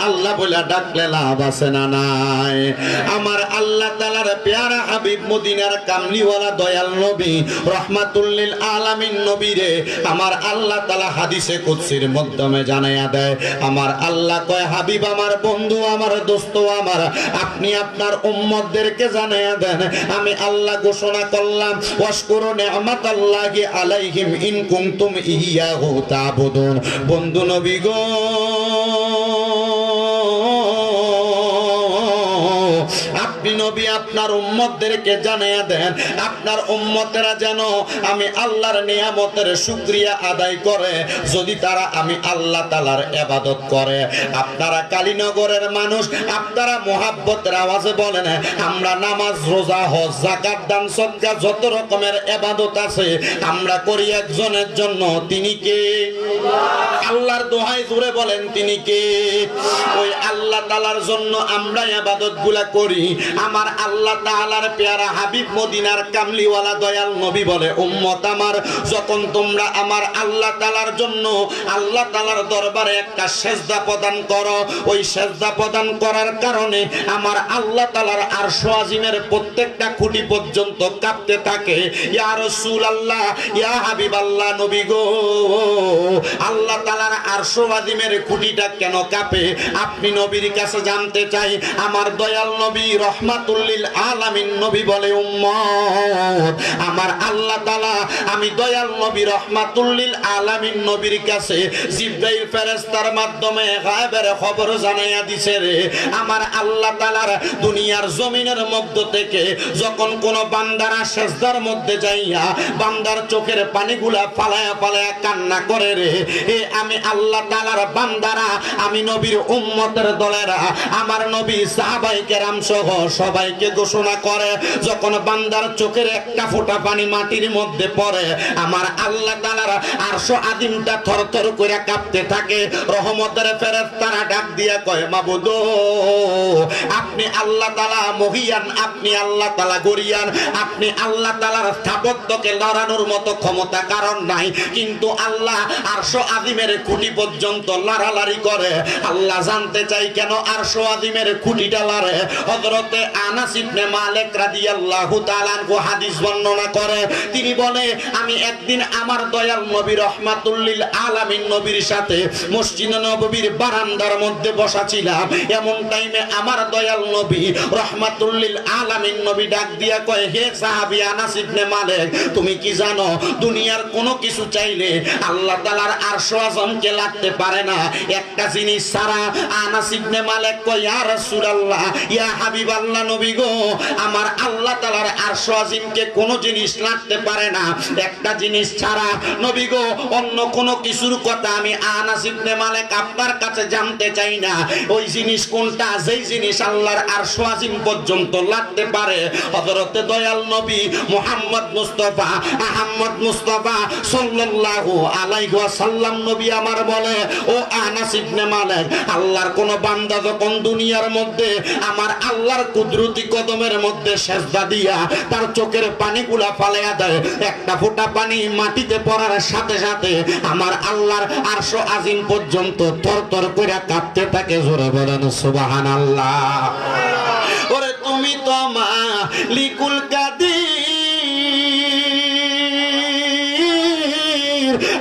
আল্লাহ বলে ডাকলে লাভ আছে না নাই? আমার আল্লাহ তাআলার প্যারা হাবিব মদিনার কামলিওয়ালা দয়াল নবী রহমাতুল লিল আলামিন নবী রে আমার আল্লাহ তাআলা হাদিসে কুদসির মাধ্যমে জানায়া দেয়। আমার আল্লাহ কয়, হাবিব আমার বন্ধু আমার দোস্ত আমার, আপনি আপনার উম্মতদেরকে জানায়া দেন আমি আল্লাহ ঘোষণা করলাম ওয়াশকুরু নি'মাতাল্লাহি আলাইহিম ইন কুনতুম ইয়্যাহু তা'বুদুন। বন্ধু নবী গো, আপনি নবী আপনার উম্মতদেরকে জানিয়ে দেন আপনার উম্মতেরা যেন আমি আল্লাহর নিয়ামতের শুকরিয়া আদায় করে যদি তারা আমি আল্লাহ তাআলার ইবাদত করে। আপনারা কালীনগরের মানুষ, আপনারা মুহাব্বতের আওয়াজে বলেন আমরা নামাজ রোজা হজ যাকাত দান সদকা যত রকমের ইবাদত আছে আমরা করি একজনের জন্য, তিনি কে? আল্লাহর দোহাই জোরে বলেন তিনি কে? ওই আল্লাহ তাআলার জন্য আমরা ইবাদতগুলা করি। আমার আল্লাহ তাআলার প্যারা হাবিব মদিনার কামলিওয়ালা দয়াল নবী বলে, উম্মত আমার, যখন তোমরা আমার আল্লাহ তাআলার জন্য আল্লাহ তাআলার দরবারে একটা সেজদা প্রদান করো, ওই সেজদা প্রদান করার কারণে আমার আল্লাহ তাআলার আরশ আজিমের প্রত্যেকটা খুঁটি পর্যন্ত কাঁপতে থাকে। ইয়া রাসূলুল্লাহ, ইয়া হাবিবাল্লাহ নবী গো, আল্লাহ তাআলার আরশ আজিমের খুঁটিটা কেন কাঁপে? আপনি নবীর কাছে জানতে চাই। আমার দয়াল নবী রহমাতুল লিল আলামিন নবী বলে, উম্মত আমার আল্লাহ তাআলা আমি দয়াল নবী রহমাতুল লিল আলামিন নবীর কাছে জিবরাইল ফেরেশতার মাধ্যমে গায়বের খবর জানাইয়া দিছে রে। আমার আল্লাহ তাআলার দুনিয়ার জমিনের মধ্য থেকে যখন কোন বান্দারা সেজদার মধ্যে যাইয়া বান্দার চোখের পানিগুলা ফালায়া ফালায়া কান্না করে রে, এ আমি আল্লাহ তাআলার বান্দারা আমি নবীর উম্মতের দলেরা আমার নবী সাহাবায়ে কেরাম সহ সবাইকে ঘোষণা করে, যখন বান্দার চোখের একটা ফোঁটা পানি মাটির মধ্যে পড়ে আমার আল্লাহ তাআলার আরশ আদিমটা থরথর করে কাঁপতে থাকে। রহমতের ফেরেশতারা ডাক দিয়া কয়, মাবুদ আপনি আল্লাহ তাআলা মহিয়ান, আপনি আল্লাহ তাআলা গরিয়ান, আপনি আল্লাহ তাআলার স্থাপত্যকে লড়ানোর মতো ক্ষমতা কারণ নাই, কিন্তু আল্লাহ আরশ আদিমের খুঁটি পর্যন্ত লড়ালড়ি করে। আল্লাহ জানতে চাই কেন আরশ আদিমের খুঁটিটা লড়ে? হযরতে আনাস ইবনে মালিক রাদিয়াল্লাহু তাআলা আনহু হাদিস বর্ণনা করে, তিনি বলে আমি একদিন আমার দয়াল নবী রহমাতুল লিল আলামিন নবীর সাথে মসজিদে নববীর বারান্দার মধ্যে বসা ছিলাম। এমন টাইমে আমার দয়াল নবী রহমাতুল লিল আলামিন নবী ডাক দিয়া কয়, হে সাহাবী আনাস ইবনে মালিক, তুমি কি জানো দুনিয়ার কোনো কিছু চাইলে আল্লাহ তাআলার আরশ আযমকে লাগতে পারে না, একটা জিনিস ছাড়া। আনাস ইবনে মালিক কয়, ইয়া রাসূলুল্লাহ, ইয়া হাবিবাল্লাহ নবী গো, আমার আল্লাহ তাআলার আরশ আযমকে কোনো জিনিস লাগতে পারে না একটা জিনিস ছাড়া। নবী গো, অন্য কোনো কিছুর কথা আমি আনাস ইবনে মালিক আপনার কাছে জানতে চাই না, ওই জিনিস কোনটা যেই জিনিস আল্লাহর আরশ আযম পর্যন্ত লাগতে পারে? হযরতে দয়াল নবী মুহাম্মদ মুস্তাফা আহমদ মুস্তাফা সাল্লাল্লাহু আলাইহি ওয়াসাল্লাম নবী আমার বলে, ও আনাস ইবনে মালিক, আল্লাহর কোন বান্দা যখন দুনিয়ার মধ্যে আমার আল্লাহর কুদরতি কদমের মধ্যে সেজদা দিয়া তার চোখের পানিগুলা ফালাইয়া দেয়, একটা ফোঁটা পানি মাটিতে পড়ার সাথে সাথে আমার আল্লাহর আরশ আযম পর্যন্ত থরথর করে কাঁপতে থাকে। জোরে বলেন সুবহানাল্লাহ। ওরে তুমি তো মালিকুল কাদির,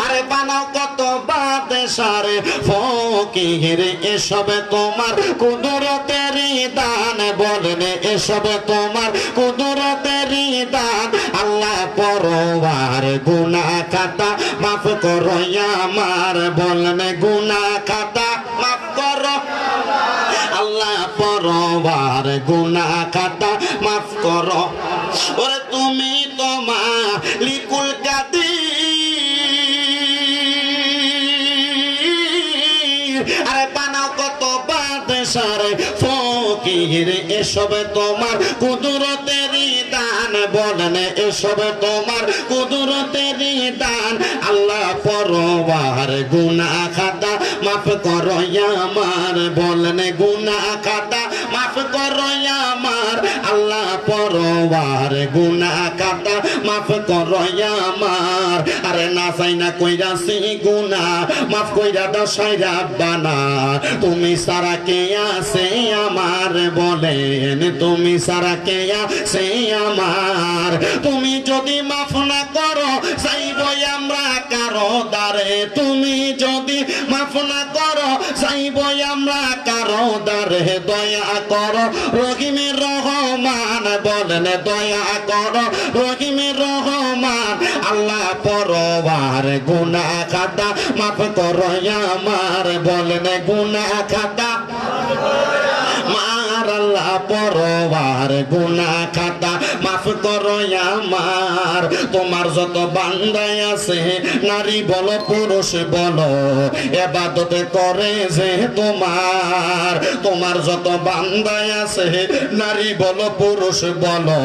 আরে বানাও কত বাদশারে ফকির, এসব তোমার কুদরতের দান, বলেন এসব তোমার কুদরতের দান। আল্লাহ পরওয়ার গুনাহ খাতা মাফ করো আমার, বলেন গুনাহ খাতা মাফ করো। আল্লাহ পরওয়ার গুনাহ খাতা মাফ করো। ওরে তুমি তো মালিকুল কাদির, আরে বানাও কত বাদশারে ফকির, এসব তোমার কুদরতের দান, বলেন এসব তোমার কুদরতের দান। আল্লাহ পরওয়ার গুনাহ খাতা মাফ করো আমার, বলেন গুনাহ খাতা মাফ করো আমার। আল্লাহ পরওয়ার গুনাহ খাতা মাফ করো আমার আরে না চাই না কইরাছি গুনাহ মাফ কইরা দাও সাইরা বানা তুমি সারা কে আছে আমার বলেন তুমি সারা কে আছে আমার তুমি যদি মাফ না করো চাইব আমরা কারো দারে তুমি যদি মাফ না করো চাইব আমরা কারো দারে দয়া করো রহিমের রহমান বলেন দয়া করো রহিমের রহমান আল্লাহ পরওয়ার গুনাহ খাতা মাফ করো আমার বলেন গুনাহ খাতা মার আল্লাহ পরওয়ার গুনাহ খাতা মাফ করো আমার তোমার যত বান্দা আছে নারী বলো পুরুষ বলো ইবাদত করে যে তোমার যত বান্দা আছে নারী বলো পুরুষ বলো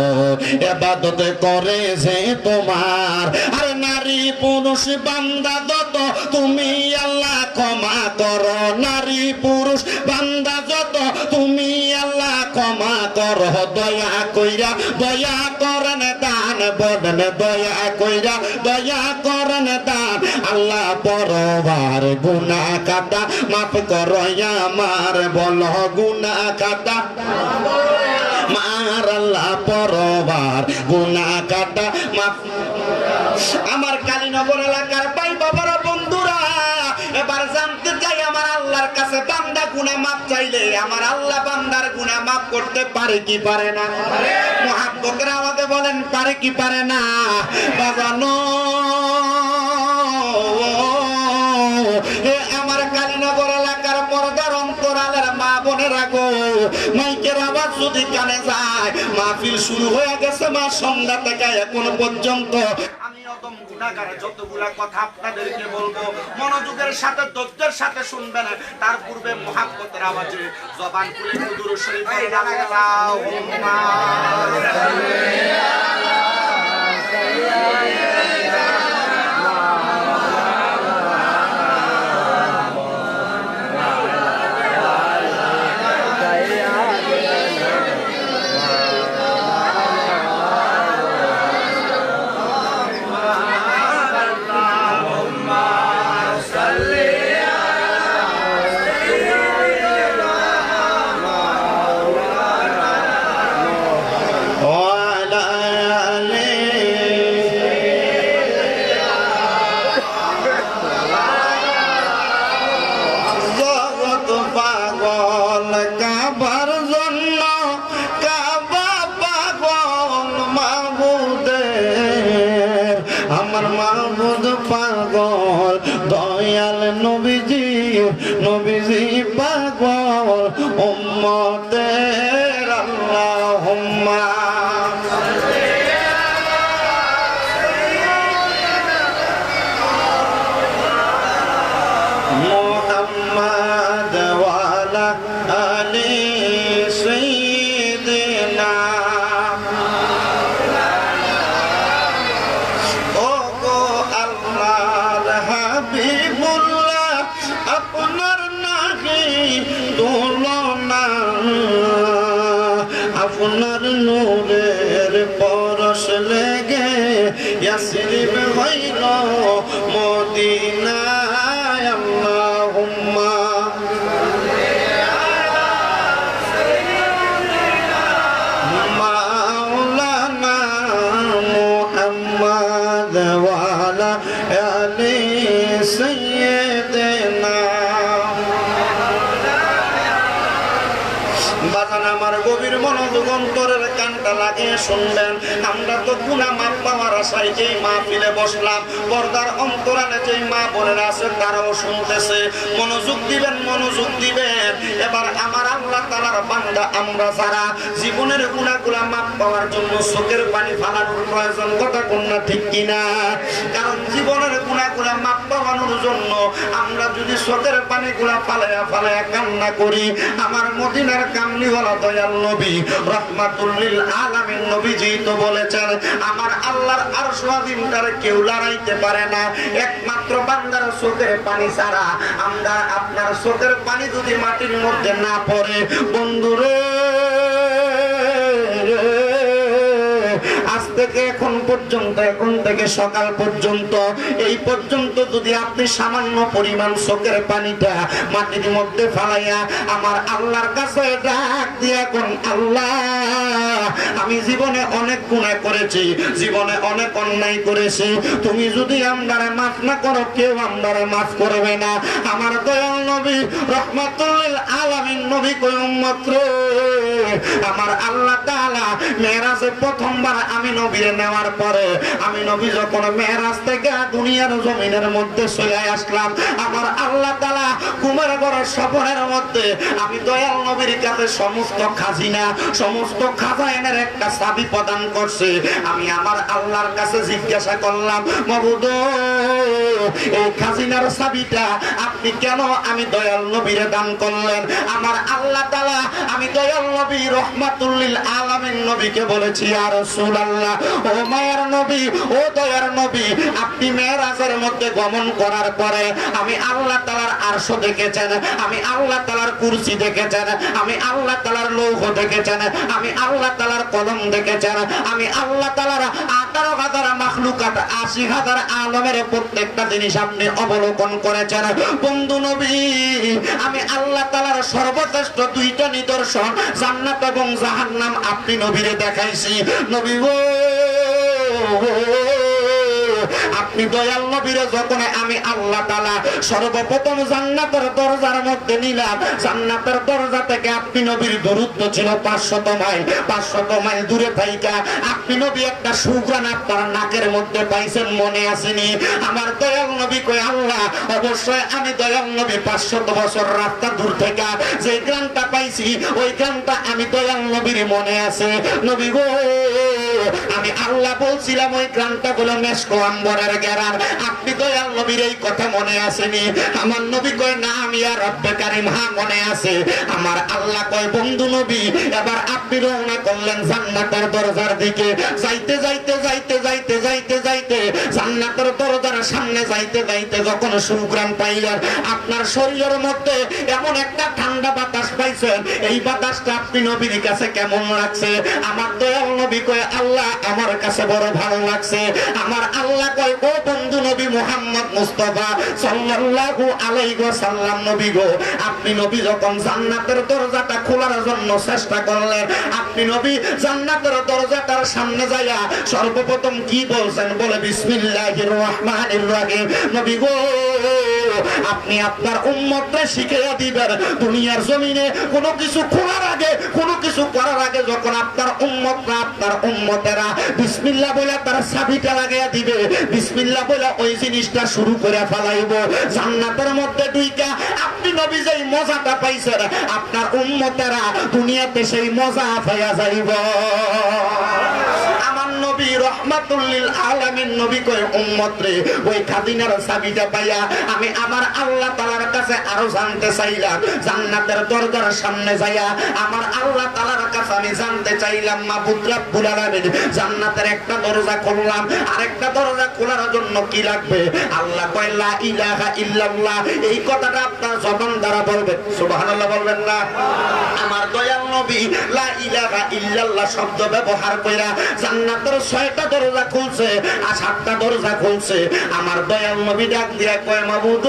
ইবাদত করে যে তোমার আরে নারী পুরুষ বান্দা যত তুমি আল্লাহ ক্ষমা করো নারী পুরুষ বান্দা যত তুমি আল্লাহ ক্ষমা করো দয়া কইরা দয়া করেন দান বলেন দয়া কইরা দয়া করেন দান আল্লাহ পরওয়ার গুনাহ খাতা মাফ করো আমার বলো গুনাহ খাতা মার আল্লাহ পরওয়ার গুনাহ খাতা মাফ আমার কালীনগর এলাকার ভাই বাবারা বন্ধুরা এবার জানতে চাই আমার আল্লাহর কাছে বান্দা গুনাহ মাফ চাইলে আমার আল্লাহ বান্দার গুনাহ মাফ করতে পারে কি পারে না মুহাব্বতের আওয়াজে বলেন পারে কি পারে না বাজানো আমার কালীনগর এলাকার পর্দার অন্তরালের মা বোনেরা গো মাইকের আওয়াজ যদি কানে যায় মাহফিল শুরু হয়ে গেছে মা সন্ধ্যা থেকে এখন পর্যন্ত যতগুলা কথা আপনাদেরকে বলবো মনোযোগের সাথে ধৈর্যের সাথে শুনবেন তার পূর্বে মুহাব্বতের আওয়াজে জবান খুলে দুরূদ শরীফ পড়েন আল্লাহুম্মা আমার মাহবুব পাগল দয়াল নবীজি নবীজি পাগল উম্মতের আল্লাহুম্মা মুহাম্মদ ওয়ালা আলি সাইয়্যিদিনা আপনার নূরের পরশ লেগে ইয়াসরিব হইল মদিনায় আল্লাহুম্মা মাওলানা মুহাম্মদ ওয়ালা আলি সাইয়্যিদিনা বাজান আমার গভীর মনোযোগ অন্তরের কানটা লাগিয়ে শুনবেন আমরা তো গুনাহ মাফ পাওয়ার আশায় যেই মাহফিলে বসলাম পর্দার অন্তরালে যেই মা বোনেরা আছে তারাও শুনতেছে মনোযোগ দিবেন এবার আমার আল্লাহ তাআলার বান্দা আমরা যারা জীবনের গুনাহগুলো মাফ পাওয়ার জন্য চোখের পানি ফেলানোর প্রয়োজন কথা কোন না ঠিক কিনা কারণ জীবনের গুনাহগুলো মাফ পাওয়ানোর জন্য আমরা যদি চোখের পানিগুলো ফালায়া কান্না করি আমার মদিনার কামলিওয়ালা দয়াল নবী রাহমাতুল লিল আলামিন নবীজি তো বলেছেন আমার আল্লাহর আরশ আযীমটারে কেউ লড়াইতে পারে না একমাত্র বান্দার চোখের পানি ছাড়া আমরা আপনার চোখের পানি যদি মাটির মধ্যে না পড়ে বন্ধুরে থেকে এখন পর্যন্ত, এখন থেকে সকাল পর্যন্ত, এই পর্যন্ত যদি আপনি সামান্য পরিমাণ চোখের পানিটা মাটির মধ্যে ফালাইয়া আমার আল্লাহর কাছে ডাক দিয়া কোন আল্লাহ, আমি জীবনে অনেক গুনাহ করেছি, জীবনে অনেক অন্যায় করেছি, তুমি যদি আমরারে মাফ না করো কেউ আমরারে মাফ করবে না। আমার দয়াল নবী রহমাতুল লিল আলামিন নবী কই উম্মত রে, আমার আল্লাহ তাআলা মেরাজে প্রথমবার আমি নবীরে নেওয়ার পরে, আমি নবী যখন মেরাজ থেকে দুনিয়ার জমিনের মধ্যে চলে আসলাম, আমার আল্লাহ তাআলা ঘুমের ঘর স্বপ্নের মধ্যে আমি দয়াল নবীর কাছে সমস্ত খাজিনা, সমস্ত খাজাইনের একটা চাবি প্রদান করছে। আমি আমার আল্লাহর কাছে জিজ্ঞাসা করলাম, মাবুদ এই খাজিনার চাবিটা আপনি কেন আমি দয়াল নবীরে দান করলেন? আমার আল্লাহ তাআলা আমি দয়াল নবী রহমাতুল লিল আলামিন নবীকে বলেছি, ইয়া রাসূলুল্লাহ, ও মায়ের নবী, ও দয়ার নবী, আপনি মেরাজের মধ্যে গমন করার পরে আমি আল্লাহ তাআলার আরশ দেখেছেন, আমি আল্লাহ তাআলার কুরসি দেখেছেন, আমি আল্লাহ তাআলার লৌহ দেখেছেন, আমি আল্লাহ তাআলার কলম দেখেছেন, আমি আল্লাহ তাআলার 18,000 মাখলুকাত 80,000 আলমের প্রত্যেকটা জিনিস আপনি অবলোকন করেছেন। বন্ধু নবী, আমি আল্লাহ তাআলার সর্বশ্রেষ্ঠ দুইটা নিদর্শন জান্নাত এবং জাহান্নাম আপনি নবীরে দেখাইছি। নবী গো, আপনি দয়াল নবীরে যখন আমি আল্লাহ তাআলা সর্বপ্রথম জান্নাতের দরজার মধ্যে নিলাম, জান্নাতের দরজা থেকে আপনি নবীর দূরত্ব ছিল 500 মাইল, 500 মাইল দূরে থাইকা আপনি নবী একটা সুঘ্রাণ আপনার নাকের মধ্যে পাইছেন, মনে আসেনি? আমার দয়াল নবী কই, আল্লাহ অবশ্যই আমি দয়াল নবী 500 বছর রাস্তা দূর থেকে যে গ্রামটা পাইছি, ওই গ্রামটা আমি দয়াল নবীর মনে আছে। নবী গো, আমি আল্লাহ বলছিলাম ওই গ্রামটা হলো মেশকো আম্বরের গেরার, আপনি দয়াল নবীর এই কথা মনে আসেনি? আমার নবী কয়, না আমি আর রব্বে কারীম, হ্যাঁ মনে আছে। আমার আল্লাহ কয়, বন্ধু নবী এবার আপনি রওনা করলেন জান্নাতের দরজার দিকে, যাইতে যাইতে যাইতে যাইতে যাইতে যাইতে জান্নাতের দরজার সামনে যাইতে যাইতে যখন সুঘ্রাণ পাইলেন, আপনার শরীরের মধ্যে এমন একটা ঠান্ডা বাতাস পাইছেন, এই বাতাসটা আপনি নবীর কাছে কেমন লাগছে? আমার দয়াল নবী কয়, আল্লাহ আমার কাছে বড় ভালো লাগছে। আমার আল্লাহ কয়, ও বন্ধু নবী মুহাম্মদ মুস্তাফা সাল্লাল্লাহু আলাইহি ওয়াসাল্লাম, নবী গো, আপনি নবী যখন জান্নাতের দরজাটা খোলার জন্য চেষ্টা করলেন, আপনি নবী জান্নাতের দরজাটার সামনে যাইয়া সর্বপ্রথম কি বলছেন? বলে বিসমিল্লাহির রহমানির রহিম। নবী গো, আপনি আপনার উম্মতকে শিখিয়ে দিবেন, দুনিয়ার জমিনে কোনো কিছু খোলার আগে, কোনো কিছু করার আগে যখন আপনার উম্মতরা, আপনার উম্মতেরা বিসমিল্লাহ বলে তার চাবিটা লাগাইয়া দিবে, বিসমিল্লাহ বলে ওই জিনিসটা শুরু করে ফেলাইব, জান্নাতের মধ্যে ঢুইকা আপনি নবী যেই মজাটা পাইছেন, আপনার উম্মতেরা দুনিয়াতে সেই মজা পাইয়া যাইব। নবী রহমাতুল লিল আলামিন নবী কয়, উম্মত রে, ওই খাদিনার চাবিটা পাইয়া আমি আমার আল্লাহ তাআলার কাছে আরো জানতে চাইলাম, জান্নাতের দরজার সামনে যাইয়া আমার আল্লাহ তাআলার কাছে আমি জানতে চাইলাম, মাবুদ রব্বুল আলামিন জান্নাতের একটা দরজা খুললাম, আরেকটা দরজা খোলার জন্য কি লাগবে? আল্লাহ কয়, লা ইলাহা ইল্লাল্লাহ। এই কথাটা আপনার জবান দ্বারা বলবেন, সুবহানাল্লাহ বলবেন না? আমার দয়াল নবী লা ইলাহা ইল্লাল্লাহ শব্দ ব্যবহার কইরা জান্নাতের 6টা দরজা খুলছে আর 7টা দরজা খুলছে। আমার দয়াল নবী ডাক দিয়া কয়, মাবুদ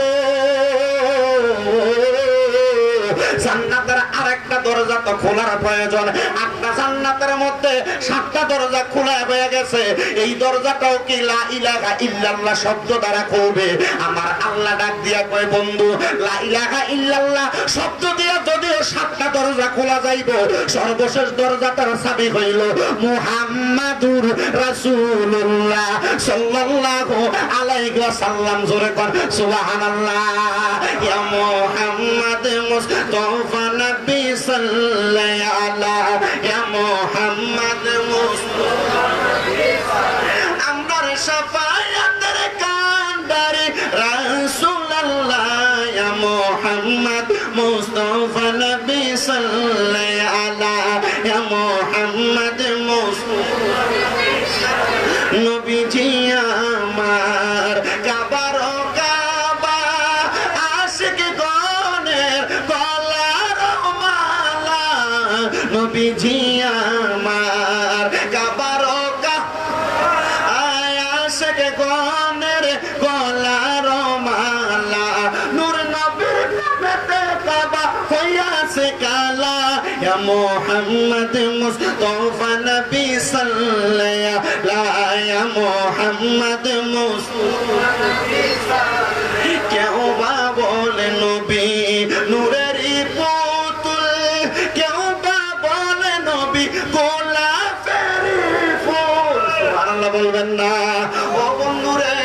জান্নাতের আরেকটা দরজা তো খোলার প্রয়োজন, একটা জান্নাতের মধ্যে 7টা দরজা খোলা হয়ে গেছে, এই দরজাটাও কি লা ইলাহা ইল্লাল্লাহ শব্দ দ্বারা খুলবে? আমার আল্লাহ ডাক দিয়া কয়, বন্ধু লা ইলাহা ইল্লাল্লাহ শব্দ দিয়া যদিও 7টা দরজা খোলা যাইব, সর্বশেষ দরজাটার চাবি হইল মুহাম্মাদুর রাসূলুল্লাহ সাল্লাল্লাহু আলাইহি ওয়াসাল্লাম। জোরে কর সুবহানাল্লাহ। ইয়া মুহাম্মাদ মুস্তাফা নবী সাল্লাল্লাহু আলাইহি ইয়া মুহাম্মাদ মুস্তাফা নবী সাল্লাল্লাহু আমরার শাফায়াতের কান্ডারি রাসূলুল্লাহ ইয়া মুহাম্মাদ মুস্তাফা নবী সাল্লাল্লাহু আলাইহি ইয়া মুহাম্মাদ মুস্তাফা নবীজি আমার কাবার কাবা আশিক গনের গলার মালা, নবীজি আমার কাবার কালা ইয়া মুহাম্মদ মুস্তাফা নবী সাল্লাল্লাহু ইয়া মুহাম্মদ মুস্তাফা নবী সাল্লাল্লাহু কেউ বা বলে নবী নূরের পুতুল, কেউ বা বলে নবী গোলাপের ফুল। সুবহানাল্লাহ বলবেন না? ও বন্ধুরে,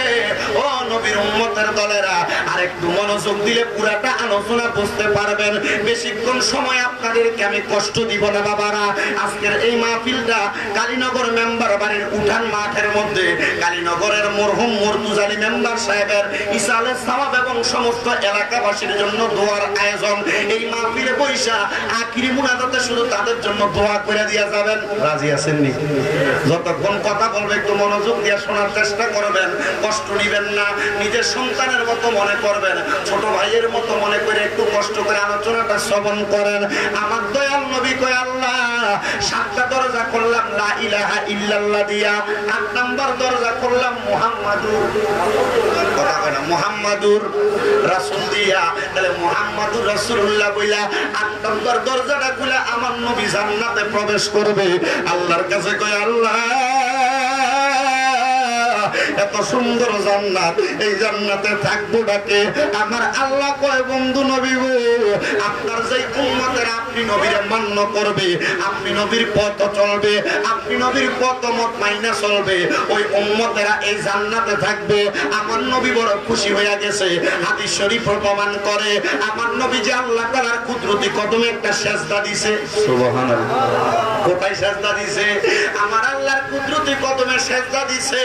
ও নবীর উম্মতের দলেরা, আরেকটু মনোযোগ দিলে পুরাটা আলোচনা বুঝতে পারবেন। বেশিক্ষণ সময় আপনাদেরকে আমি কষ্ট দিব না বাবারা। আজকের এই মাহফিলটা কালীনগর মেম্বার বাড়ির উঠান মাঠের মধ্যে কালীনগরের মরহুম মুর্তুজালি মেম্বার সাহেবের ইসালে সওয়াব এবং সমস্ত এলাকাবাসীর জন্য দোয়ার আয়োজন। এই মাহফিলে বৈশা আখিরি মুনাজাতে শুধু তাদের জন্য দোয়া করে দিয়া যাবেন। রাজি আছেন নি? যতক্ষণ কথা বলবে একটু মনোযোগ দিয়ে শোনার চেষ্টা করবেন, কষ্ট নিবেন না, নিজের সন্তানের মতো মনে করবেন, ছোট ভাইয়ের মতো মনে করে একটু কষ্ট করে আলোচনাটা শ্রবণ করেন। আমার দয়াল নবী কয় আল্লাহ 7টা দরজা করলাম লা ইলাহা ইল্লাল্লাহ দিয়া, 8 নাম্বার দরজা করলাম মুহাম্মাদুর, কথা কয় না, মুহাম্মাদুর রাসূল দিয়া। তাহলে মুহাম্মাদুর রাসূলুল্লাহ বইলা 8 নাম্বার দরজাটা খুলে আমার নবী জান্নাতে প্রবেশ করবে। আল্লাহর কাছে কয় আল্লাহ এত সুন্দর জান্নাত, এই জান্নাতে থাকবো ডাকে। আমার আল্লাহ কয় বন্ধু নবী গো, আপনার যেই উম্মতের আপনি নবীরে মান্য করবে, আপনি নবীর পথ চলবে, আপনি নবীর পথ মত মাইনা চলবে, ওই উম্মতেরা এই জান্নাতে থাকবে। আমার নবী বড় খুশি হয়ে গেছে। হাদিস শরীফ প্রমাণ করে আমার নবী যে আল্লাহ তাআলার কুদরতি কদমে একটা সেজদা দিছে। সুবহানাল্লাহ। কোথায় সেজদা দিছে? আমার আল্লাহর কুদরতি কদমে সেজদা দিছে।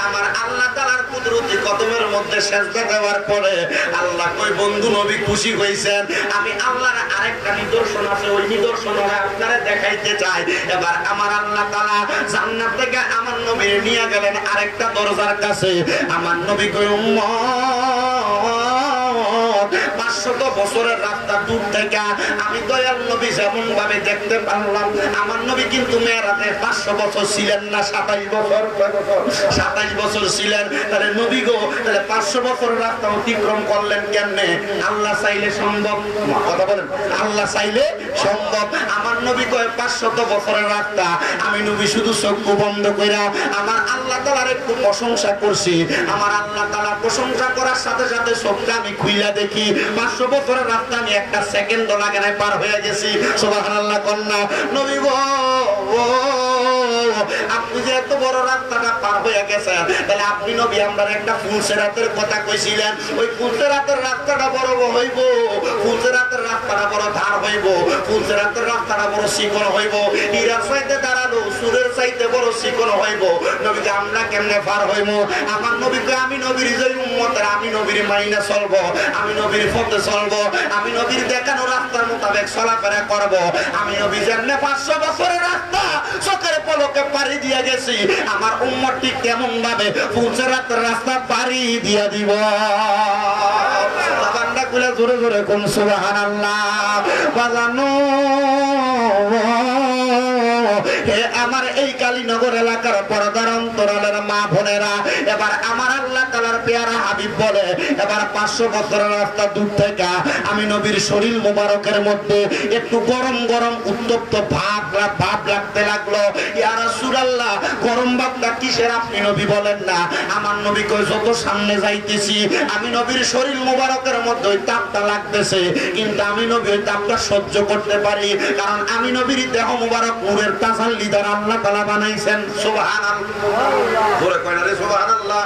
আমার আল্লাহ তাআলার কুদরতি কদমের মধ্যে সেজদা দেওয়ার পরে আল্লাহ কই বন্ধু নবী খুশি হইছেন, আমি আল্লাহর আরেকটা নিদর্শন আছে, ওই নিদর্শনটা আপনারা দেখাইতে চাই। এবার আমার আল্লাহ তাআলা জান্নাত থেকে আমার নবী নিয়ে গেলেন আরেকটা দরজার কাছে। আমার নবী কই উম্মত 500 বছরের রাস্তা দূর থেকে আমি দয়াল নবী যেমন ভাবে দেখতে পারলাম, আমার নবী কিন্তু মেরাজে 500 বছর ছিলেন না, 27 বছর 27 বছর ছিলেন। তাহলে নবী গো, তাহলে 500 বছরের রাস্তা অতিক্রম করলেন কেমনে? আল্লাহ চাইলে সম্ভব। কথা বলেন, আল্লাহ চাইলে সম্ভব। আমার নবী কয় 500 বছরের রাস্তা আমি নবী শুধু চক্ষু বন্ধ কইরা আমার আল্লাহ তাআলার একটু প্রশংসা করছি। আমার আল্লাহ তাআলা প্রশংসা করার সাথে সাথে চোখটা আমি খুইলা দেখি 500 বছরের রাস্তা আমি একটা সেকেন্ডও লাগে নাই পার হয়ে গেছি। সুবহানাল্লাহ কন্যা নবী গো, আপনি যে এত বড় রাস্তাটা পার হয়ে গেছেন, তাহলে আপনি নবী আমরা একটা ফুলসেরাতের কথা কইছিলেন। ওই ফুলসেরাতের রাস্তাটা বড় হইব, ফুলসেরাতের রাস্তাটা বড় ধার হইব, ফুলসেরাতের রাস্তাটা বড় চিকন হইব, হীরার চাইতে দাঁড়ালো সুরের চাইতে বড় চিকন হইব। নবীকে আমরা কেমনে পার হইব? আমার নবীকে আমি নবীর যে উম্মতের আমি নবীর মাইনা চলবো, আমি নবীর পথে চলবো, আমি নবীর দেখানো রাস্তার মোতাবেক চলাফেরা করব। আমি নবী যেমনে 500 বছরের রাস্তা চোখের পলকে পাড়ি দিয়ে গেছি, আমার উম্মতটি কেমন ভাবে ফুলসেরাতের রাস্তা পাড়ি দিয়ে দিব। বাবান্ডা কুলে জোরে জোরে কোন সুবহানাল্লাহ বাজানো। হে আমার এই কালীনগর এলাকার পর্দার অন্তরালের মা বোনেরা, এবার আমার আল্লাহ তাআলার পেয়ারা হাবিব বলে এবার 500 বছরের রাস্তা দূর থেকে আমি নবীর শরীর মোবারকের মধ্যে একটু গরম গরম উত্তপ্ত ভাব লাগতে লাগলো। ইয়া রাসূলুল্লাহ, গরম ভাবটা কিসের আপনি নবী বলেন না? আমার নবী কই যত সামনে যাইতেছি আমি নবীর শরীর মোবারকের মধ্যে ওই তাপটা লাগতেছে, কিন্তু আমি নবী ওই তাপটা সহ্য করতে পারি, কারণ আমি নবীর দেহ মোবারক নূরের তাসাল্লি দ্বারা আল্লাহ তাআলা বানাইছেন। সুবহানাল্লাহ, বলে কয় না রে সুবহানাল্লাহ।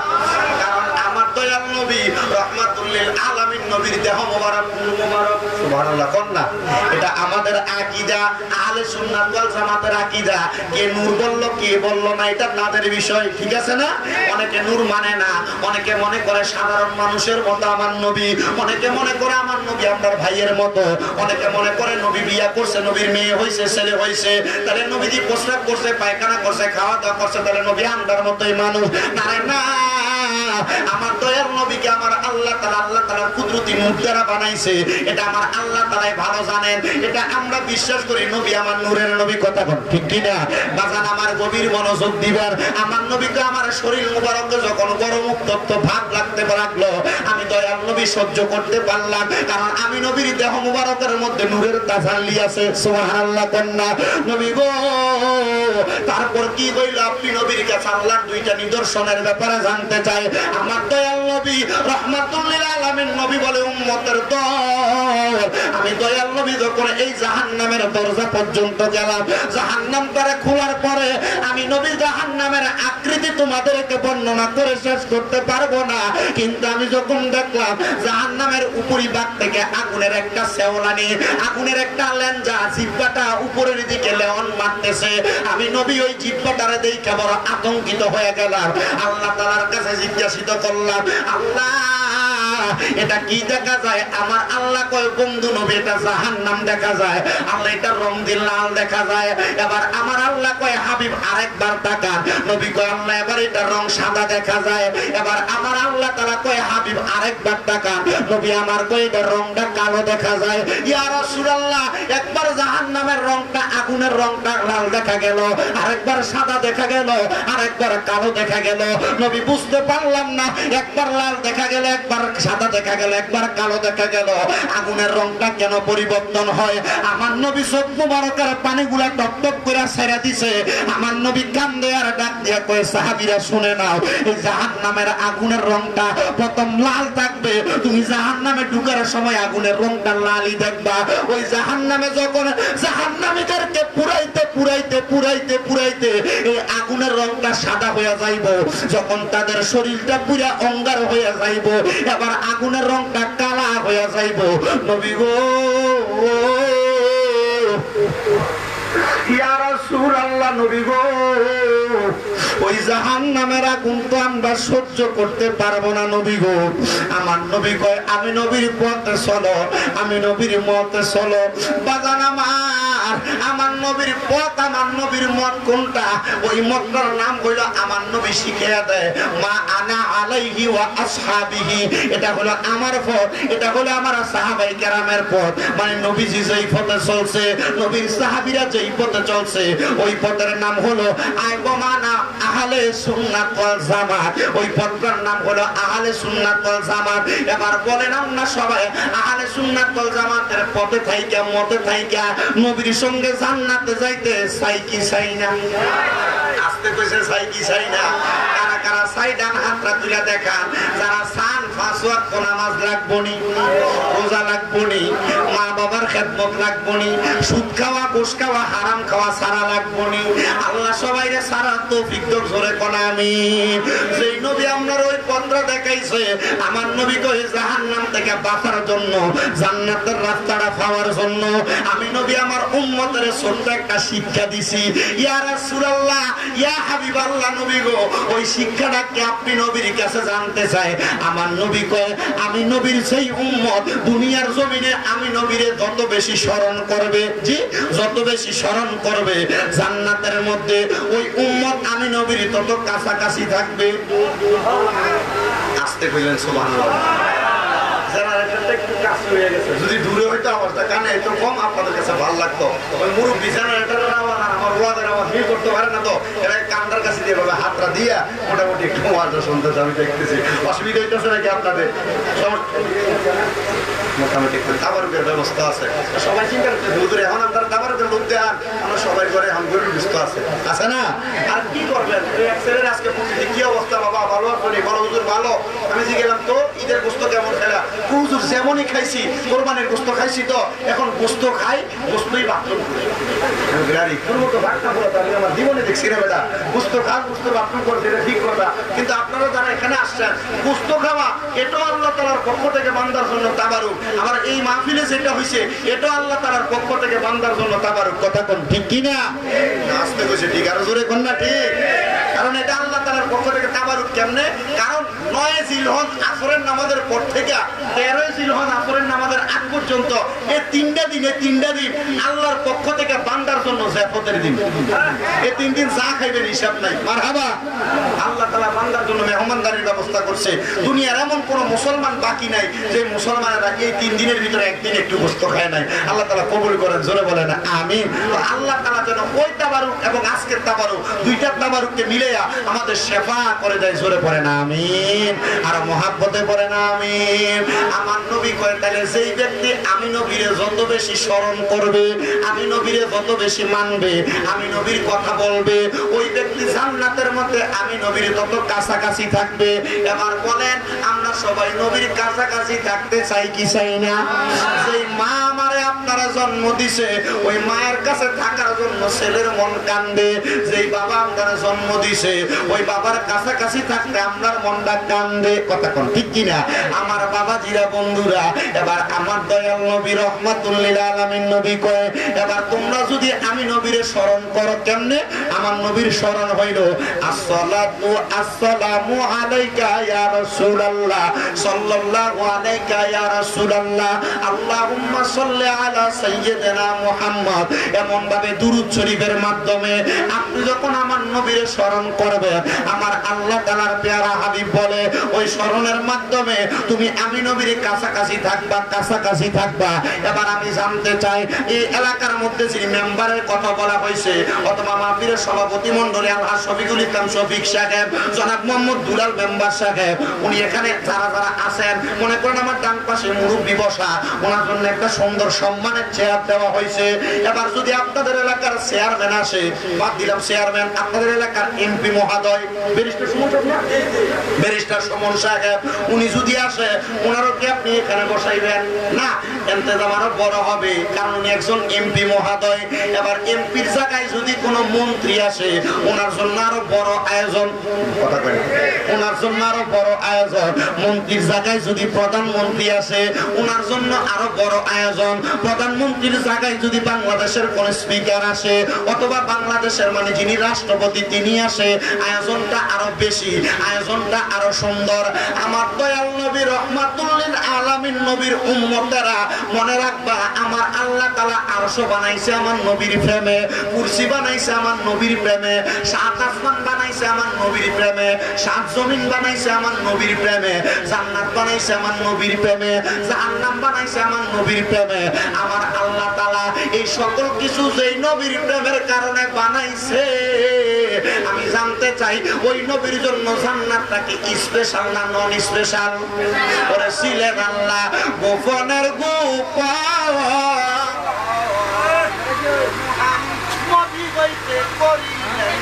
কারণ আমার দয়াল নবী রাহমাতুল লিল আলামিন নবীর দেহ মোবারক নূর মোবারক। সুবহানাল্লাহ কোন না? এটা আমাদের আকীদা, আহলে সুন্নাত ওয়াল জামাতের আকীদা। কে নূর বলল কে বলল না এটা তাদের বিষয়, ঠিক আছে না? অনেকে নূর মানে না, অনেকে মনে করে সাধারণ মানুষের মতো আমার নবী, অনেকে মনে করে আমার নবী আমার ভাইয়ের মতো, অনেকে মনে করে নবী বিয়া করছে, নবীর মেয়ে হইছে, ছেলে হইছে, তাহলে নবীজি প্রস্রাব করছে, পায়খানা করছে, খাওয়া দাওয়া করছে, তাহলে নবী আমরার মতোই মানুষ। না রে না, আমার দয়ার নবীকে আমার আল্লাহ তাআলার কুদরতি মুখ দ্বারা বানাইছে, এটা আমার আল্লাহ তাআলাই ভালো জানেন। এটা আমরা বিশ্বাস করি নবী আমার নূরের নবী, কথা বল ঠিক কি না? বাজান আমার গভীর মনোযোগ দিবার, আমার নবীকে আমার শরীর মুবারকে যখন গরম উত্তপ্ত ভাব লাগতে লাগলো, আমি দয়ার নবী সহ্য করতে পারলাম, কারণ আমি নবীর দেহ মুবারকের মধ্যে নূরের তাজাল্লি আছে। সুবহানাল্লাহ কন্যা নবী গো। তারপর কি কইল, আপনি নবীর কাছে আল্লাহর দুইটা নিদর্শনের ব্যাপারে জানতে চাই। আমার দয়াল নবী রাহমাতুল লিল আলামিন নবী বলে, উম্মতের দল, আমি দয়াল নবী যখন এই জাহান্নামের দরজা পর্যন্ত গেলাম, জাহান্নামটারে খোলার পরে আমি নবী জাহান্নামের আকৃতি তোমাদেরকে বর্ণনা করে শেষ করতে পারবো না, কিন্তু আমি যখন দেখলাম জাহান্নামের উপরি ভাগ থেকে আগুনের একটা শেওলানি, আগুনের একটা লেঞ্জা, জিহ্বাটা উপরের দিকে লেওন মারতেছে, আমি নবী ওই জিহ্বাটারে দেখে বড় আতঙ্কিত হয়ে গেলাম। আল্লাহ তাআলার কাছে জিজ্ঞাসিত করলাম, আল্লাহ এটা কি দেখা যায়? আমার আল্লাহ কয়, বন্ধু নবী এটা জাহান্নাম দেখা যায়। আল্লাহ এটা রং দিয়ে লাল দেখা যায়। এবার আমার আল্লাহ কয়, হাবিব আরেকবার তাকান। নবী কয়, আল্লাহ এবার এটা রং সাদা দেখা যায়। এবার আমার আল্লাহ তাআলা কয়, হাবিব আরেকবার তাকান। নবী আমার কয়, এটা রংটা কালো দেখা যায়। ইয়া রাসূলুল্লাহ, একবার জাহান্নামের রংটা, আগুনের রংটা লাল দেখা গেল, আরেকবার সাদা দেখা গেল, আরেকবার কালো দেখা গেল। নবী বুঝতে পারলাম না, একবার লাল দেখা গেল, একবার সাদা দেখা গেল, একবার কালো দেখা গেল, আগুনের রংটা কেন পরিবর্তন হয়? আমার নবী চোখ মুবারকের পানিগুলা টপ টপ করে ছেড়ে দিছে। আমার নবী কান্দে আর ডাক দিয়া কয়, সাহাবীরা শুনে নাও, এই জাহান্নামের আগুনের রংটা প্রথম লাল থাকবে, তুমি জাহান্নামে ঢুকার সময় আগুনের রংটা লালই দেখবা। ওই জাহান্নামে যখন জাহান্নামীদেরকে পুরাইতে পুরাইতে পুরাইতে পুরাইতে এই আগুনের রংটা সাদা হয়ে যাইব, যখন তাদের শরীরটা পুরা অঙ্গার হয়ে যাইব, এবার আগুনের রংটা কালা হয়ে যাইব। নবী গো, ইয়া রাসূলুল্লাহ, নবী গো, ওই জাহান্নামের আগুন তো আমরা সহ্য করতে পারবো না নবী গো। আমার নবী কয়, আমি নবীর পথে চলো, আমি নবীর মতে চলো। বাজান আমার নবীর পথ, আমার নবীর মত কোনটা? ওই মতটার নাম হইল আমার নবী শিখিয়ে দেয়, মা আনা আলাইহি ওয়া আসহাবিহি। এটা হলো আমার পথ, এটা হলো আমার সাহাবায়ে কেরামের পথ। মানে নবীজি যেই পথে চলছে, নবীর সাহাবীরা যেই পথে চলছে, ওই পথের নাম হলো আইবমানা আহলে সুন্নাত ওয়াল জামাত। ওই পথটার নাম হলো আহলে সুন্নাত ওয়াল জামাত। এবার বলেন আমরা সবাই আহলে সুন্নাত ওয়াল জামাতের পথে থাইকা, মতে থাইকা নবীর সঙ্গে জান্নাতে যাইতে চাই কি চাই না? আস্তে কইছে চাই কি চাই না? কারা কারা চাই? ডান হাতটা তুলে দেখান। যারা চান পাঁচ ওয়াক্ত নামাজ লাগবনি, রোজা লাগবনি, মা বাবার খেদমত লাগবনি, সুদ খাওয়া, ঘুষ খাওয়া, হারাম খাওয়া সারা লাগবনি। আল্লাহ সবাইরে সারা তৌফিক দাও, জোরে কোন আমিন। যেই নবী আপনার ওই পথটা দেখাইছে, আমার নবী কই জাহান্নাম থেকে বাঁচার জন্য, জান্নাতের রাস্তাটা পাওয়ার জন্য আমি নবী আমার উম্মতের ছোট্ট একটা শিক্ষা দিছি। ইয়া রাসূলুল্লাহ, ইয়া হাবিবাল্লাহ, নবী গো, ওই শিক্ষাটা কি আপনি নবীর কাছে জানতে চাই? আমার নবী কয়, আমি নবীর সেই উম্মত দুনিয়ার জমিনে আমি নবীরে যত বেশি স্মরণ করবে, জি যত বেশি স্মরণ করবে, জান্নাতের মধ্যে ওই উম্মত আমি নবীর তত কাছাকাছি থাকবে। আস্তে কইলেন সুবহানাল্লাহ। জেনারেটরটা একটু কাছে হয়ে গেছে, যদি দূরে হইতো আওয়াজটা কানে একটু কম আপনাদের কাছে ভালো লাগতো। ওই মুরব্বী জেনারেটরের আওয়াজ আর আমার ওয়াজের আওয়াজ ফিল করতে পারে না, তো এরা কান্দার কাছে দিয়ে ভাবে হাতটা দিয়া মোটামুটি একটু ওয়াজটা শুনতেছে, আমি দেখতেছি। অসুবিধা হইতেছে নাকি আপনাদের? মোটামুটি তাবারুকের ব্যবস্থা আছে, সবাই চিন্তা করতে হুজুর এখন আপনারা তাবারুকের লোক দেন, আমরা সবাই করে এখন গরিব সুস্থ আছে, আছে না? আর কি করবেন? এক ছেলের আজকে প্রতিদিন কি অবস্থা? বাবা ভালো করি, বলো হুজুর ভালো। আমি জিজ্ঞেলাম তো ঈদের গোস্ত কেমন খেলা? হুজুর যেমনই খাইছি, কোরবানির গোস্ত খাইছি, তো এখন গোস্ত খাই, গোস্তই বাথরুম আমার জীবনে দেখছি না বেটা, গোস্ত খান, গোস্ত বাথরুম করছে, এটা ঠিক কথা। কিন্তু আপনারা যারা এখানে আসছেন, গোস্ত খাওয়া এটাও আল্লাহ তাআলার পক্ষ থেকে বান্দার জন্য তাবারুক। আবার এই মাহফিলে যেটা হইছে, এটাও আল্লাহ তাআলার পক্ষ থেকে বান্দার জন্য তাবারুক। কথা কোন ঠিক কিনা? আসতে কইছে ঠিক, আর জোরে কোন না ঠিক? কারণ এটা আল্লাহ তাআলার পক্ষ থেকে তাবারুক। কেমনে? কারণ 9 জিলহজ আসরের নামাজের পর থেকে 13 জিলহজ আসরের নামাজের আগ পর্যন্ত এই 3টা দিন আল্লাহর পক্ষ থেকে বান্দার জন্য জাফতের দিন। এই 3 দিন যা খাইবেন হিসাব নাই। মারহাবা। আল্লাহ তাআলা বান্দার জন্য মেহমানদারির ব্যবস্থা করছে। দুনিয়ার এমন কোন মুসলমান বাকি নাই যে মুসলমানেরা এই 3 দিনের ভিতরে একদিন একটু গোশত খায় নাই। আল্লাহ তাআলা কবুল করেন, জোরে বলেন আমিন। তো আল্লাহ তাআলা যেন ওই তাবারুক এবং আজকের তাবারুক দুইটা তাবারুককে মিলাইয়া আমাদের শেফা করে দেয়, জোরে পড়েন আমিন। আর মহাব্বতে পড়েন আমিন। আমার নবী কয় তাহলে যেই ব্যক্তি আমি নবীরে যত বেশি স্মরণ করবে, আমি নবীরে যত বেশি মানবে, আমি নবীর কথা বলবে, ওই ব্যক্তি জান্নাতের মধ্যে আমি নবীর তত কাছাকাছি থাকবে। এবার বলেন আমরা সবাই নবীর কাছাকাছি থাকতে চাই কি চাই না? যেই মা আমারে আপনারা জন্ম দিছে ওই মায়ের কাছে থাকার জন্য ছেলের মন কান্দে। যেই বাবা আপনারা জন্ম দিছে ওই বাবার কাছাকাছি থাকতে আপনার মনটা কান্দে। কথা কোন ঠিক কিনা? আমার বাবাজিরা বন্ধুরা, এবার আমার দয়াল নবী রহমাতুল লিল আলামিন নবী কয় এবার তোমরা যদি আমি নবীরে স্মরণ করো কেমনে? আমার নবীর স্মরণ হইল আসসালাতু আসসালামু আলাইকা ইয়া রাসূলুল্লাহ সাল্লাল্লাহু আলাইকা ইয়া রাসূলুল্লাহ আল্লাহুম্মা সাল্লি আলা সাইয়্যিদিনা মুহাম্মদ। এমন ভাবে দুরূদ শরীফের মাধ্যমে আপনি যখন আমার নবীরে স্মরণ করবেন, আমার আল্লাহ তাআলার পেয়ারা হাবিব বলে ওই স্মরণের মাধ্যমে তুমি আমি নবীর কাছাকাছি থাকবা, কাছাকাছি থাকবা। এবার আমি জানতে চাই এই এলাকার মধ্যে যে মেম্বারের কথা বলা হয়েছে অথবা মাহফিলের সভাপতি মণ্ডলী আলহাজ শফিকুল ইসলাম শফিক সাহেব, জনাব মোহাম্মদ দুলাল মেম্বার সাহেব, উনি এখানে যারা যারা আছেন মনে করেন আমার ডান পাশে মুরব্বী বসা, ওনার জন্য একটা সুন্দর সম্মানের চেয়ার দেওয়া হয়েছে। এবার যদি আপনাদের এলাকার চেয়ারম্যান আসে, বাদ দিলাম চেয়ারম্যান, আপনাদের এলাকার এমপি মহোদয় ব্যারিস্টার সুমন সাহেব, উনি যদি আসে ওনারও কি আপনি এখানে বসাইবেন না? ইন্তেজাম আরো বড় হবে, কারণ উনি একজন এমপি মহোদয়। এবার এমপির জায়গায় যদি কোনো মন্ত্রী আসে ওনার জন্য আরো বড় আয়োজন। কথা বলেন, ওনার জন্য আরো বড় আয়োজন। মন্ত্রীর জায়গায় যদি প্রধানমন্ত্রী আসে ওনার জন্য আরো বড় আয়োজন। প্রধানমন্ত্রীর জায়গায় যদি বাংলাদেশের কোন স্পিকার আসে অথবা বাংলাদেশের মানে যিনি রাষ্ট্রপতি তিনি আসে, আয়োজনটা আরো বেশি, আয়োজনটা আরো সুন্দর। আমার দয়াল নবী রহমাতুল লিল আলামিন নবীর উম্মতেরা মনে রাখবা, আমার আল্লাহ তাআলা আরশ বানাইছে আমার নবীর প্রেমে, কুরসি বানাইছে আমার নবীর প্রেমে, সাত আসমান বানাইছে আমার নবীর প্রেমে, সাত জমিন বানাইছে আমার নবীর প্রেমে, জান্নাত বানাইছে আমার নবীর প্রেমে, জাহান্নাম বানাইছে আমার নবীর প্রেমে। আমার আল্লাহ তাআলা এই সকল কিছু যেই নবীর প্রেমের কারণে বানাইছে, আমি জানতে চাই ওই নবীর জন্য জান্নাতটা কি স্পেশাল না নন স্পেশাল? ওরে ছিলেন আল্লাহ গোপনের গোপাল, নবী হইতে করিলেন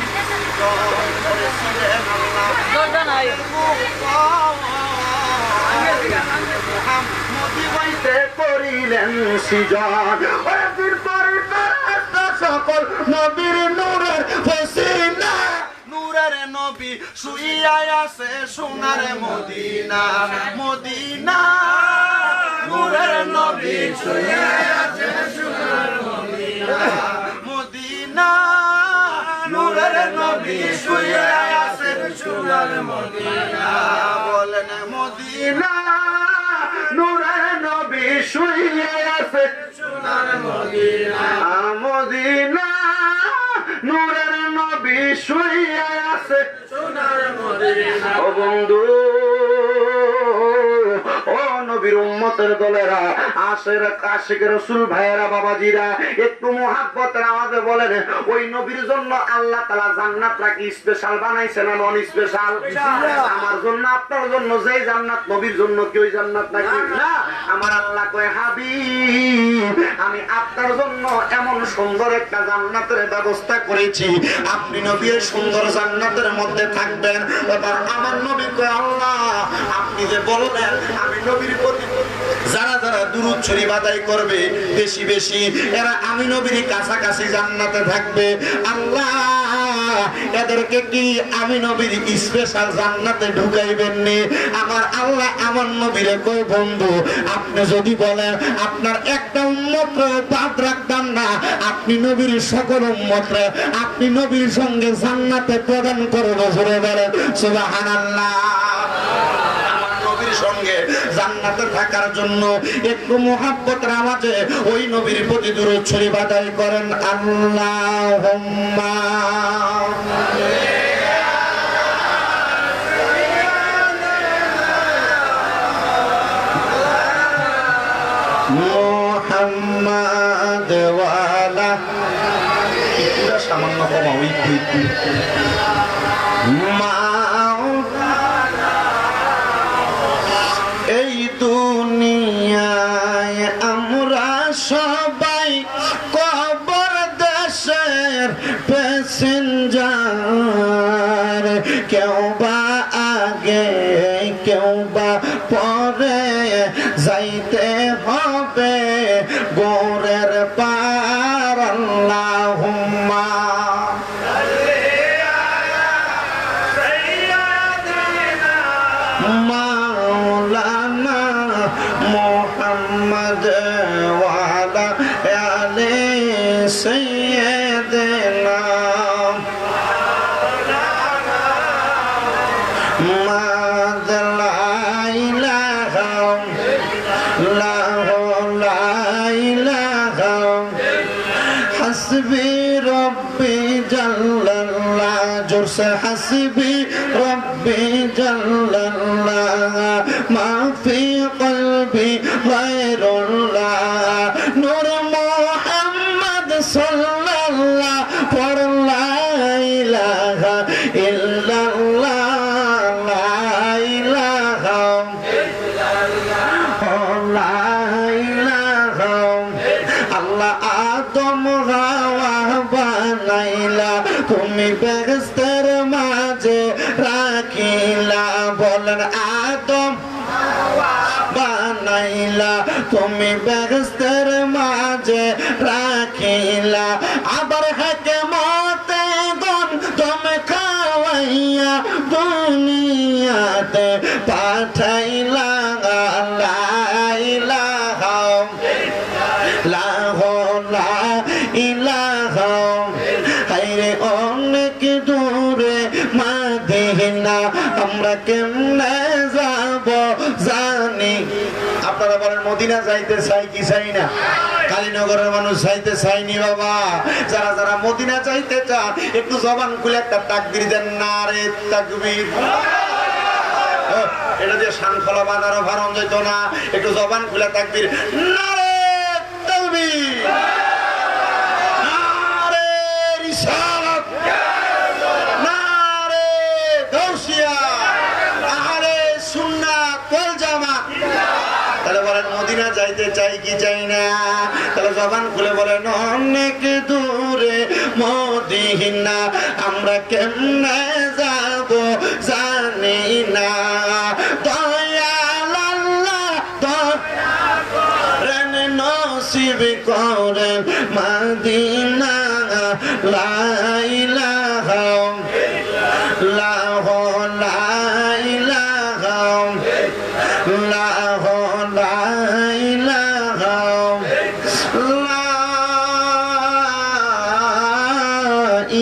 ওরে ছিলেন আল্লাহ গোপাল, নবী হইতে করিলেন সৃজন। ওরে বীর পরিবার সকল নবীর নূরের ফসিলা, নূরের নবী শুইয়া আছে সোনার মদিনা, মদিনা নূরের নবী শুইয়া আছে সোনার মদিনা, মদিনা নূরের নবী শুইয়া আছে সোনার মদিনা। বলেন মদিনা নূরের নবী শুইয়া আছে সোনার মদিনা, মদিনা নূরের নবী শুইয়া আছে সোনার মদিনা। ও বন্ধু, ও নবীর উম্মতের দলেরা, আশিক রাসূল ভাইয়েরা, বাবাজিরা, একটু মুহাব্বতের আওয়াজে বলেন ওই নবীর জন্য আল্লাহ তাআলা জান্নাতটা কি স্পেশাল বানাইছে না নন স্পেশাল? আমার জন্য আপনার জন্য যেই জান্নাত নবীর জন্য কি ওই জান্নাত নাকি না? আমার আল্লাহ কয় হাবিব আমি আপনার জন্য এমন সুন্দর একটা জান্নাতের ব্যবস্থা করেছি, আপনি নবীর সুন্দর জান্নাতের মধ্যে থাকবেন। এবার আমার নবী কয় আল্লাহ আপনি যে বললেন আমি নবীর প্রতি যারা যারা দুরূদ শরীফ আদায় করবে বেশি বেশি, এরা আমি নবীর কাছাকাছি জান্নাতে থাকবে। আল্লাহ এদেরকে কি আমি নবীর স্পেশাল জান্নাতে ঢুকাইবেন নি? আমার আল্লাহ আমার নবীরে কই বন্ধু আপনি যদি বলেন আপনার একটা উম্মতরে বাদ রাখতাম না, আপনি নবীর সকল উম্মতরে আপনি নবীর সঙ্গে জান্নাতে প্রদান করবো। জোরে বলেন সুবহানাল্লাহ। আমার নবীর সঙ্গে জান্নাতে থাকার জন্য একটু মুহাব্বতের আওয়াজে ওই নবীর প্রতি দুরূদ শরীফ আদায় করেন। আল্লাহুম্মা মুহাম্মাদ ওয়ালা এটা সামান্য কমা ওই এই দুনিয়ায় আমরা সবাই কবর দেশের প্যাসেঞ্জার, কেউ বা আগে কেউ বা পরে যাইতে হবে গোরের পার। আল্লাহুম্মা মাওলানা মুহাম্মদ ওয়ালা আলি সাইয়্যিদিনা মাদ লা ইলাহা ইল্লাহু লা ইলাহা হাসবি রব্বি জাল্লাল্লাহ। জোরসে হাসবি রব্বি জাল্লাল্লাহ মা ফি কলবি গায়রুল্লাহ। নূর মুহাম্মদ সাল্লাল্লাহ পর লা ইলাহা ইল্লাল্লাহ লা ইলাহা ইল্লাল্লাহ। আল্লাহ আদম হাওয়া বানাইলা তুমি বেহেশতের মাঝে রাখিলা। বলেন আদম বানাইলা তুমি বেহেশতের মাঝে রাখিলা। আবার হিকমতে গুণ তুমি খাওয়াইয়া দুনিয়াতে পাঠাইলা। লা ইলাহা লা ইলাহা হায়রে অনেক দূরে মাদিনা আমরা কেমনে যাব জানি। আপনারা বলেন মদিনা যাইতে চাই কি চাই না? কালীনগরের মানুষ যাইতে চাইনি বাবা। যারা যারা মদিনা যাইতে চান একটু জবান খুলে একটা তাকবীর দেন। নারে তাকবীর। এটা যে শানখলা বাজারও ভারণ যেত না, একটু জবান খুলে তাকবীর। নারে তাকবীর, নারে রিসালাত, নারে গাউসিয়া, আহলে সুন্নাত ওয়াল জামাত। তাহলে বলেন মদিনা যাইতে চাই কি চাই না? তাহলে জবান খুলে বলেন অনেক দূরে মদিনা আমরা কেমনে যাব জানি না। দয়াল আল্লাহ দয়া করেন নসিব করেন মদিনা। লা ইলাহা ইল্লাল্লাহ লা ইলাহা ইল্লাল্লাহ লা ইলাহা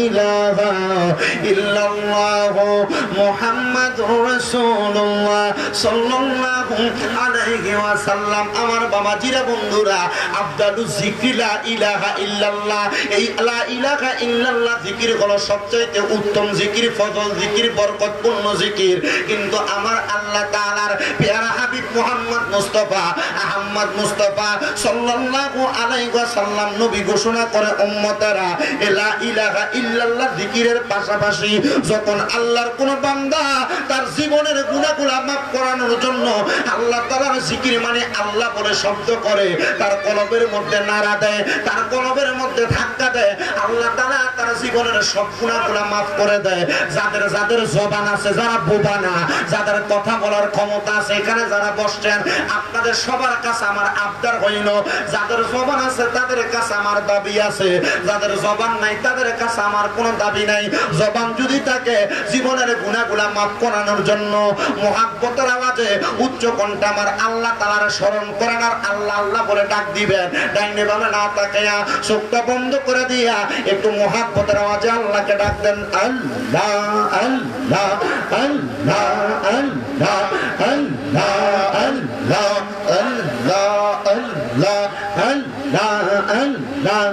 ইলাহা ইল্লাল্লাহ মুহাম্মাদুর রাসূলুল্লাহ সাল্লাল্লাহু আলাইহি ওয়াসাল্লাম। আমার বাবাজিরা বন্ধুরা, আফদালুজ যিকরি লা ইলাহা ইল্লাল্লাহ। এই লা ইলাহা ইল্লাল্লাহ জিকির হলো সবচেয়ে উত্তম জিকির, ফজল জিকির, বরকতপূর্ণ জিকির। কিন্তু আমার আল্লাহ তাআলার প্যারা হাবিব মুহাম্মদ মুস্তাফা আহমদ মুস্তাফা সাল্লাল্লাহু আলাইহি ওয়াসাল্লাম নবী ঘোষণা করে উম্মতেরা লা ইলাহা ইল্লাল্লাহ জিকিরের পাশাপাশি যখন আল্লাহর কোন বান্দা তার জীবনের গুনাহগুলো মাফ করানোর জন্য আল্লাহ তাআলার জিকির মানে আল্লাহ বলে শব্দ করে, তার কলবের মধ্যে নাড়া দেয়, তার কলবের মধ্যে ধাক্কা দেয়, আল্লাহ তাআলা তার জীবনের সব গুনাহগুলো maaf করে দেয়। যাদের যাদের জবান আছে, যারা বোবা না, যাদের কথা বলার ক্ষমতা আছে, এখানে যারা বসছেন, আপনাদের সবার কাছে আমার আবদার হইল, যাদের জবান আছে তাদের কাছে আমার দাবি আছে, যাদের জবান নাই তাদের কাছে আমার কোনো দাবি নাই। জবান যদি থাকে জীবনের গুনাহগুলো maaf করানোর জন্য মুহাব্বতের আওয়াজে উচ্চ কণ্ঠে আমার আল্লাহ তাআলার স্মরণ করেন আর আল্লাহ আল্লাহ বলে ডাক দিবেন। ডাইনে বামে না তাকায়া চোখটা বন্ধ করে দিয়া একটু মুহাব্বতের আওয়াজে আল্লাহকে ডাক দেন, আল্লাহ আল্লাহ আল্লাহ আল্লাহ আল্লাহ আল্লাহ আল্লাহ আল্লাহ আল্লাহ আল্লাহ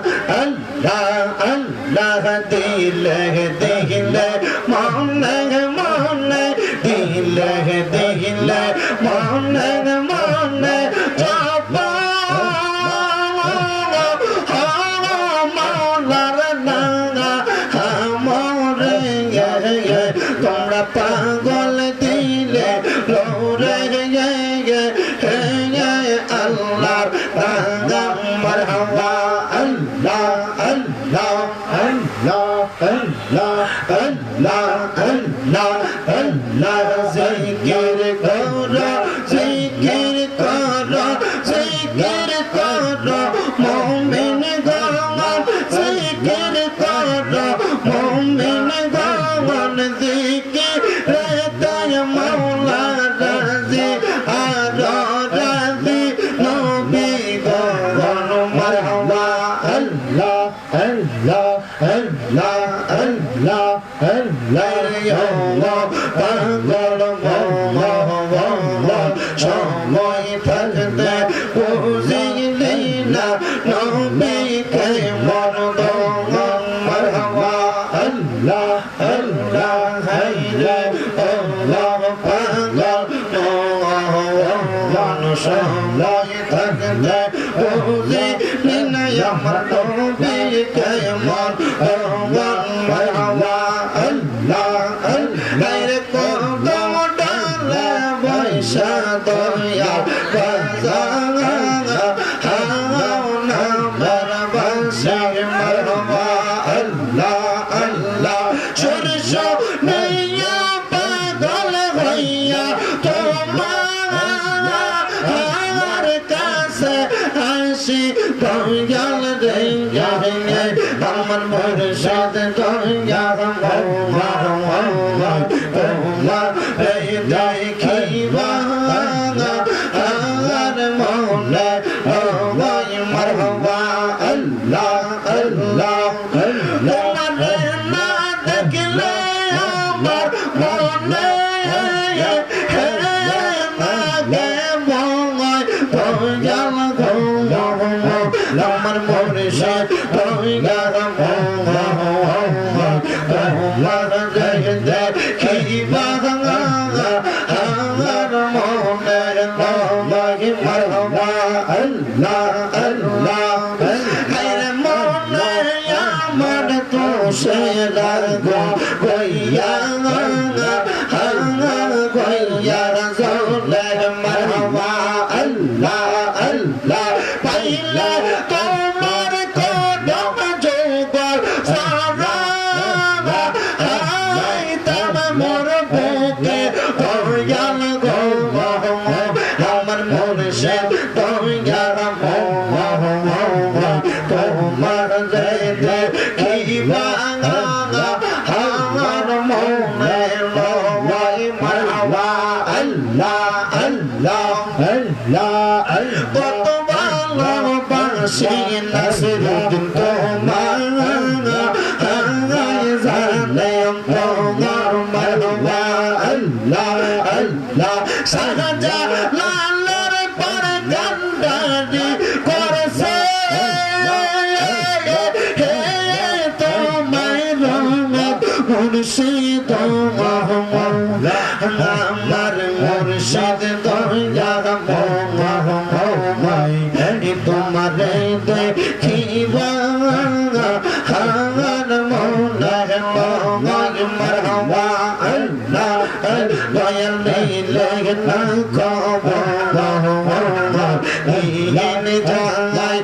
আল্লাহ আল্লাহ দিলে দিলে মনে মনে দিলে দিলে মনে মনে তোমরা পাগল দিলে লোরে আল্লাহ মারহাবা আল্লাহ আল্লাহ আল্লাহ আল্লাহ আল্লাহ আল্লাহ আল্লাহ জিকির করো জিকির করো জিকির করো মুমিন গণ জিকির করো মুমিন গণ জিকির তাই মাওলা রাজি আর রাজি নবী গণ মারহাবা আল্লাহ আল্লাহ আল্লাহ আল্লাহ আল্লাহ পাগল মোহাম্মদ সময় থাকতে বুঝিলি না নবীকে মরদ মারহাবা আল্লাহ আল্লাহ হাইরে আল্লাহ পাগল মোহাম্মদ সময় থাকতে বুঝিলি না আমার নবীকে মরদ মারহাবা আল্লাহ আল্লাহ কদম ডালে বৈশা দয়া বাজানা হাও না বরবাসে মারহাবা আল্লাহ আল্লাহ সরস নিয়া পাগল হইয়া তোমার কাছে আসি দয়াল রে আমার মুর্শিদ দয়া তোমার দেখিবা আর মনে হয় মারহাবা আল্লাহ আল্লাহ তোমার না দেখলে আমার মনে আমার মুর্শিদ দয়া তোমার দেখিবা আমার মনে হয় মারহাবা আল্লাহ আল্লাহ আরে মনে আমার তো সেরার গইয়া গইয়া রাজলে মারহাবা আল্লাহ আল্লাহ পাইলা তোমার কদম যুগল সারা আইতাম মোর বুকে দয়াল গো আমার মুর্শিদ দয়া তোমার দেখিবা আমার মনে লয় মারহাবা আল্লাহ আল্লাহ আল্লাহ কত ভালোবাসি নাসিরুদ্দিন তোমার জানে তোমার মারহাবা আল্লাহ আল্লাহ শাহজালালের পর গন্ডারি করছে তোমায় রহমত মুর্শিদ মোহাম্মদ আমার মুর্শিদ দয়া মোহাম্মদ তোমারে দেখিবা আমার মনে হয় মারহাবা আল্লাহ দয়াল নিলে না খবর ইন যায়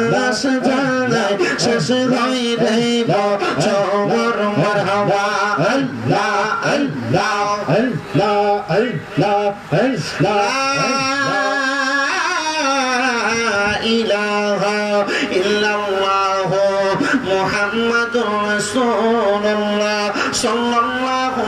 মাস যায় শেষ হইলে বছর মারহাবা আল্লাহ আল্লাহ আল্লাহ আল্লাহ আল্লাহ ইলাহা ইল্লাল্লাহ মুহাম্মাদুর রাসূলুল্লাহ সাল্লাল্লাহু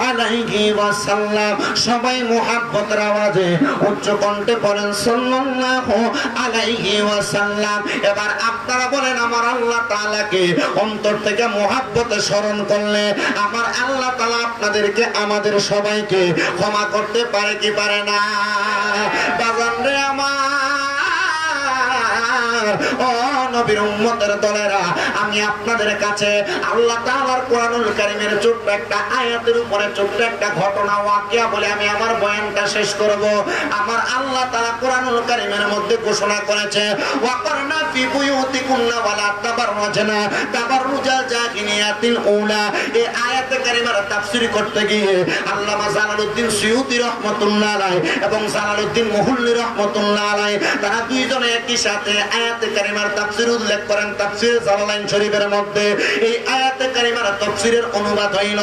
আলাইহি ওয়াসাল্লাম। সবাই মুহাব্বতের আওয়াজে উচ্চ কণ্ঠে বলেন সাল্লাল্লাহু আলাইহি ওয়াসাল্লাম। এবার আপনারা বলেন আমার আল্লাহ তাআলাকে অন্তর থেকে মুহাব্বতে স্মরণ করলে আমার আল্লাহ তাআলা আপনাদেরকে আমাদের সবাইকে ক্ষমা করতে পারে কি পারে না? বাজান রে আমার ও নবীর উম্মতের দলেরা, আমি আপনাদের কাছে আল্লাহ তাআলার কোরআনুল কারীমের ছোট্ট একটা আয়াতের উপরে ছোট্ট একটা ঘটনা ওয়াকিয়া বলে আমি আমার বয়ানটা শেষ করব। আমার আল্লাহ তাআলা কোরআনুল কারীমের মধ্যে ঘোষণা করেছে ওয়াকারনা ফি বুয়ুতিকুন্না ওয়ালা তাবাররাজনা তাবাররুজাল জাহিলিয়াতিল উলা। এই আয়াতে কারীমার তাফসীর করতে গিয়ে আল্লামা জালালউদ্দিন সুয়ুতী রাহমাতুল্লাহ আলাইহি এবং জালালউদ্দিন মুহুল্লী রাহমাতুল্লাহ আলাইহি তারা দুইজনে একই সাথে আয়াতে কারিমার তাফসীর উল্লেখ করেন তাফসীর জালালাইন শরীফের মধ্যে। এই আয়াতে কারিমার তাফসীরের অনুবাদ হইল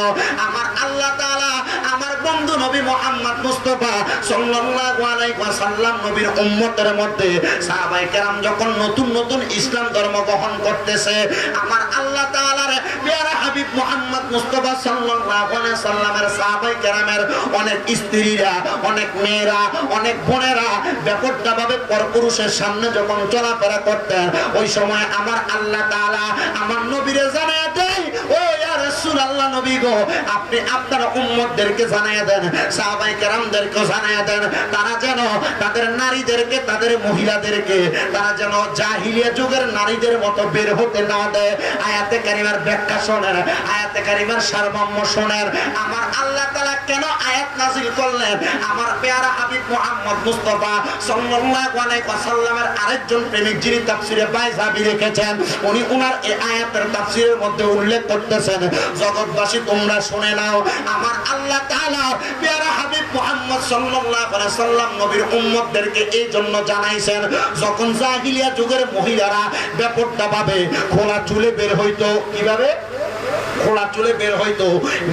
আমার আল্লাহ তাআলা আমার বন্ধু নবী মুহাম্মদ মুস্তাফা সাল্লাল্লাহু আলাইহি ওয়াসাল্লাম নবীর উম্মতের মধ্যে সাহাবায়ে কেরাম যখন নতুন নতুন ইসলাম ধর্ম গ্রহণ করতেছে, আমার আল্লাহ তাআলার প্যারা হাবিব মুহাম্মদ মুস্তাফা সাল্লাল্লাহু আলাইহি ওয়াসাল্লামের সাহাবায়ে কেরামের অনেক স্ত্রীরা, অনেক মেয়েরা, অনেক বোনেরা ব্যাপকভাবে পরপুরুষের সামনে যখন চলাফেরা করতেন, ওই সময় আমার আল্লাহ তাআলা আমার নবীরে জানায় দেয় ও ইয়া রাসূলুল্লাহ নবী গো, আপনি আপনার উম্মতদেরকে জানায় দেন, সাহাবায়ে কেরামদেরকে জানায় দেন, তারা যেন তাদের নারীদেরকে, তাদের মহিলাদেরকে তারা যেন জাহিলিয়া যুগের নারীদের মতো বের হতে না দেয়। আয়াতে কারিমার ব্যাখ্যা শোনেন, আয়াতে কারিমার সারমর্ম শোনেন। আমার আল্লাহ তাআলা কেন আয়াত নাযিল করলেন? আমার প্যারা হাবিব মুহাম্মদ মুস্তাফা সাল্লাল্লাহু আলাইহি ওয়াসাল্লামের আরেকজন প্রেমিক যিনি তাফসীরে বাইজাবি লিখেছেন, উনি উনার এই আয়াতের তাফসীরের মধ্যে উল্লেখ করতেছেন, জগৎবাসী তোমরা শুনে নাও, আমার আল্লাহ তাআলা প্যারা হাবিব মুহাম্মদ সাল্লাল্লাহু আলাইহি ওয়াসাল্লাম নবীর উম্মতদেরকে এই জন্য জানাইছেন, যখন জাহিলিয়া যুগের মহিলারা ব্যাপকভাবে খোলা চুলে বের হইতো, কিভাবে খোলা চুলে বের হইতো,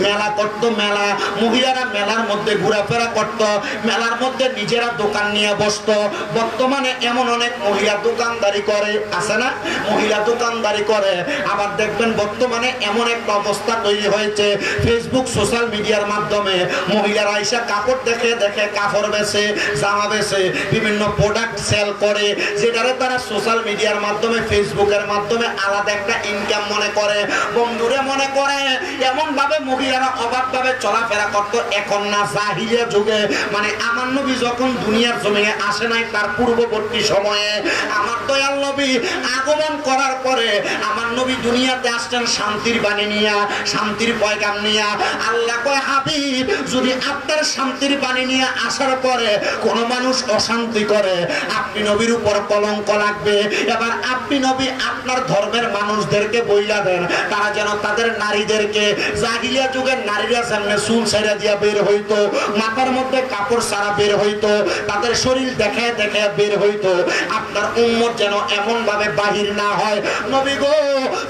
মেলা করত, মেলা মহিলারা মেলার মধ্যে ঘোরাফেরা করত, মেলার মধ্যে নিজেরা দোকান নিয়ে বসতো। বর্তমানে এমন অনেক মহিলা দোকানদারি করে, আছে না? মহিলা দোকানদারি করে। আবার দেখবেন বর্তমানে এমন একটা অবস্থা তৈরি হয়েছে, ফেসবুক সোশ্যাল মিডিয়ার মাধ্যমে মহিলারা এসে কাপড় দেখে দেখে কাপড় বেচে, জামা বেচে, বিভিন্ন প্রোডাক্ট সেল করে, যেটারে তারা সোশ্যাল মিডিয়ার মাধ্যমে, ফেসবুকের মাধ্যমে আলাদা একটা ইনকাম মনে করে, বন্ধুরে মনে করে। এমন ভাবে মহিলারা অবাক ভাবে চলাফেরা করত। এখন না, জাহিলিয়া যুগে, মানে আমার নবী যখন দুনিয়ার জমিনে আসে নাই তার পূর্ববর্তী সময়ে আমার দয়াল নবী আগমন করার পরে আমার নবী দুনিয়াতে আসছেন শান্তির বাণী নিয়া, শান্তির পয়গাম নিয়া। আল্লাহ কয় হাবিব, যদি আপনার শান্তির বাণী নিয়ে আসার পরে কোন মানুষ অশান্তি করে, আপনি নবীর উপর কলঙ্ক লাগবে। এবার আপনি নবী আপনার ধর্মের মানুষদেরকে বইলা দেন, তারা যেন তাদের নারীদেরকে, জাহিলিয়া যুগের নারীরা সামনে চুল ছেড়ে দিয়া বের হইতো, মাথার মধ্যে কাপড় ছাড়া বের হইতো, তাদের শরীর দেখে দেখে বের হইতো। আপনার উম্মত যেন এমন ভাবে বাহির না হয়। নবী গো,